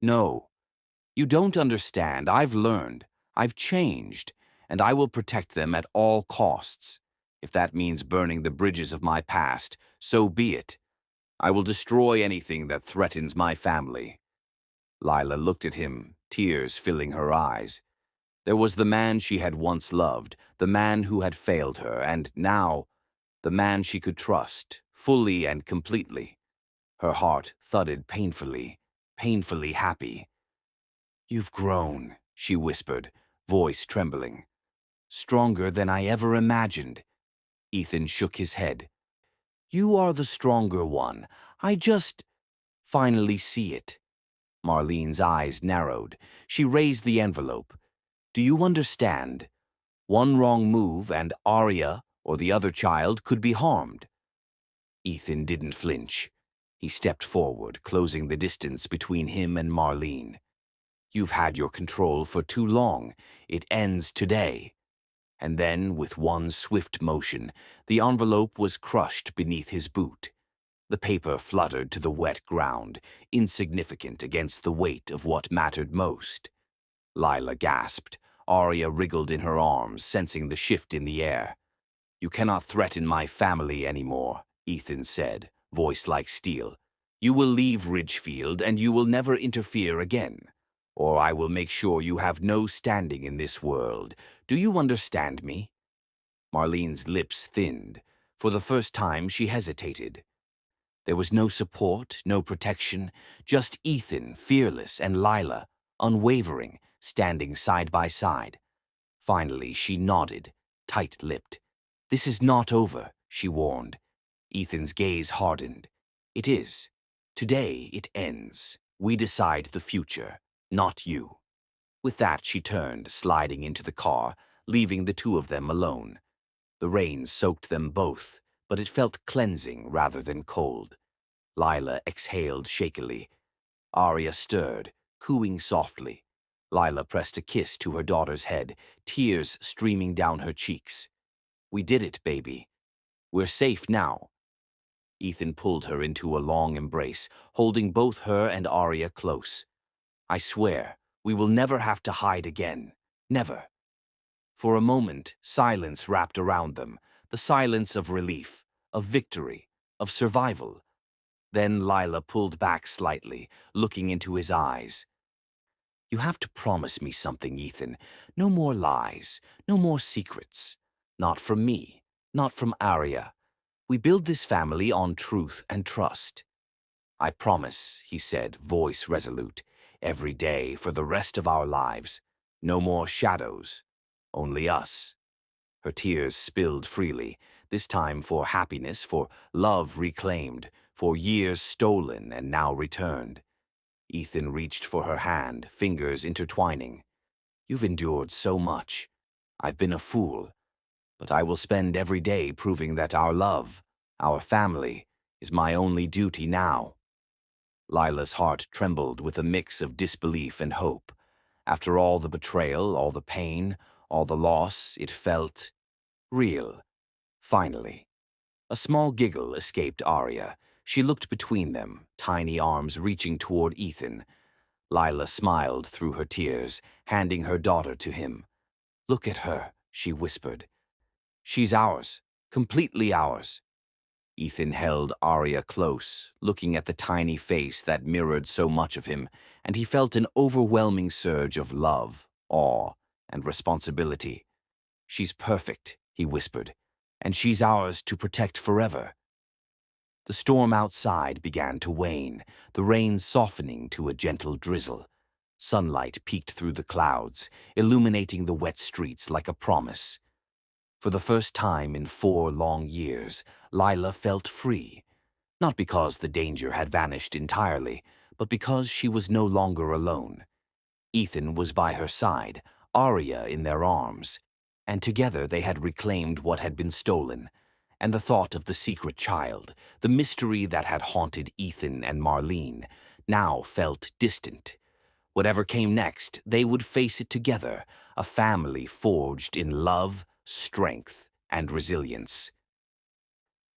"No, you don't understand. I've learned. I've changed, and I will protect them at all costs. If that means burning the bridges of my past, so be it. I will destroy anything that threatens my family." Lila looked at him, tears filling her eyes. There was the man she had once loved, the man who had failed her, and now, the man she could trust, fully and completely. Her heart thudded painfully, painfully happy. "You've grown," she whispered, voice trembling. "Stronger than I ever imagined." Ethan shook his head. "You are the stronger one. I just finally see it." Marlene's eyes narrowed. She raised the envelope. "Do you understand? One wrong move and Arya or the other child could be harmed." Ethan didn't flinch. He stepped forward, closing the distance between him and Marlene. "You've had your control for too long. It ends today." And then, with one swift motion, the envelope was crushed beneath his boot. The paper fluttered to the wet ground, insignificant against the weight of what mattered most. Lila gasped. Arya wriggled in her arms, sensing the shift in the air. "You cannot threaten my family anymore," Ethan said, voice like steel. "You will leave Ridgefield, and you will never interfere again. Or I will make sure you have no standing in this world. Do you understand me?" Marlene's lips thinned. For the first time, she hesitated. There was no support, no protection, just Ethan, fearless, and Lila, unwavering, standing side by side. Finally, she nodded, tight-lipped. "This is not over," she warned. Ethan's gaze hardened. "It is. Today it ends. We decide the future, not you." With that, she turned, sliding into the car, leaving the two of them alone. The rain soaked them both, but it felt cleansing rather than cold. Lila exhaled shakily. Arya stirred, cooing softly. Lila pressed a kiss to her daughter's head, tears streaming down her cheeks. "We did it, baby. We're safe now." Ethan pulled her into a long embrace, holding both her and Arya close. "I swear, we will never have to hide again. Never." For a moment, silence wrapped around them, the silence of relief, of victory, of survival. Then Lila pulled back slightly, looking into his eyes. "You have to promise me something, Ethan. No more lies, no more secrets. Not from me, not from Arya. We build this family on truth and trust." "I promise," he said, voice resolute. "Every day for the rest of our lives. No more shadows. Only us." Her tears spilled freely, this time for happiness, for love reclaimed, for years stolen and now returned. Ethan reached for her hand, fingers intertwining. "You've endured so much. I've been a fool. But I will spend every day proving that our love, our family, is my only duty now. Lila's heart trembled with a mix of disbelief and hope. After all the betrayal, all the pain, all the loss, it felt real. Finally, a small giggle escaped Arya. She looked between them, tiny arms reaching toward Ethan. Lila smiled through her tears, handing her daughter to him. "Look at her," she whispered. "She's ours, completely ours." Ethan held Arya close, looking at the tiny face that mirrored so much of him, and he felt an overwhelming surge of love, awe, and responsibility. "She's perfect," he whispered, "and she's ours to protect forever." The storm outside began to wane, the rain softening to a gentle drizzle. Sunlight peeked through the clouds, illuminating the wet streets like a promise. For the first time in 4 long years, Lila felt free. Not because the danger had vanished entirely, but because she was no longer alone. Ethan was by her side, Arya in their arms, and together they had reclaimed what had been stolen. And the thought of the secret child, the mystery that had haunted Ethan and Marlene, now felt distant. Whatever came next, they would face it together, a family forged in love, strength, and resilience.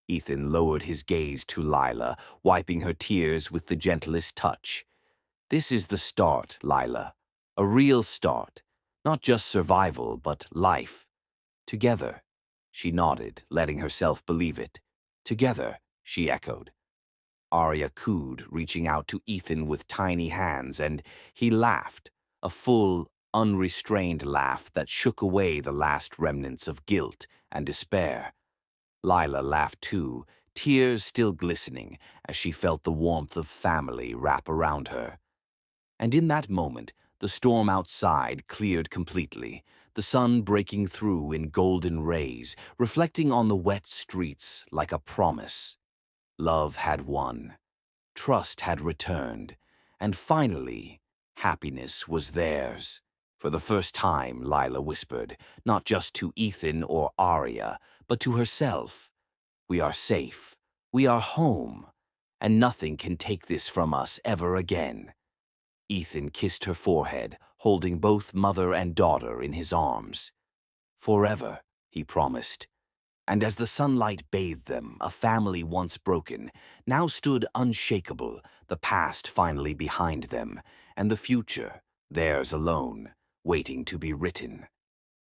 Ethan lowered his gaze to Lila, wiping her tears with the gentlest touch. "This is the start, Lila. A real start. Not just survival, but life. Together." She nodded, letting herself believe it. "Together," she echoed. Arya cooed, reaching out to Ethan with tiny hands, and he laughed, a full, unrestrained laugh that shook away the last remnants of guilt and despair. Lila laughed too, tears still glistening as she felt the warmth of family wrap around her. And in that moment, the storm outside cleared completely, the sun breaking through in golden rays, reflecting on the wet streets like a promise. Love had won, trust had returned, and finally, happiness was theirs. For the first time, Lila whispered, not just to Ethan or Arya, but to herself. "We are safe, we are home, and nothing can take this from us ever again." Ethan kissed her forehead, holding both mother and daughter in his arms. "Forever," he promised. And as the sunlight bathed them, a family once broken now stood unshakable, the past finally behind them, and the future, theirs alone, waiting to be written.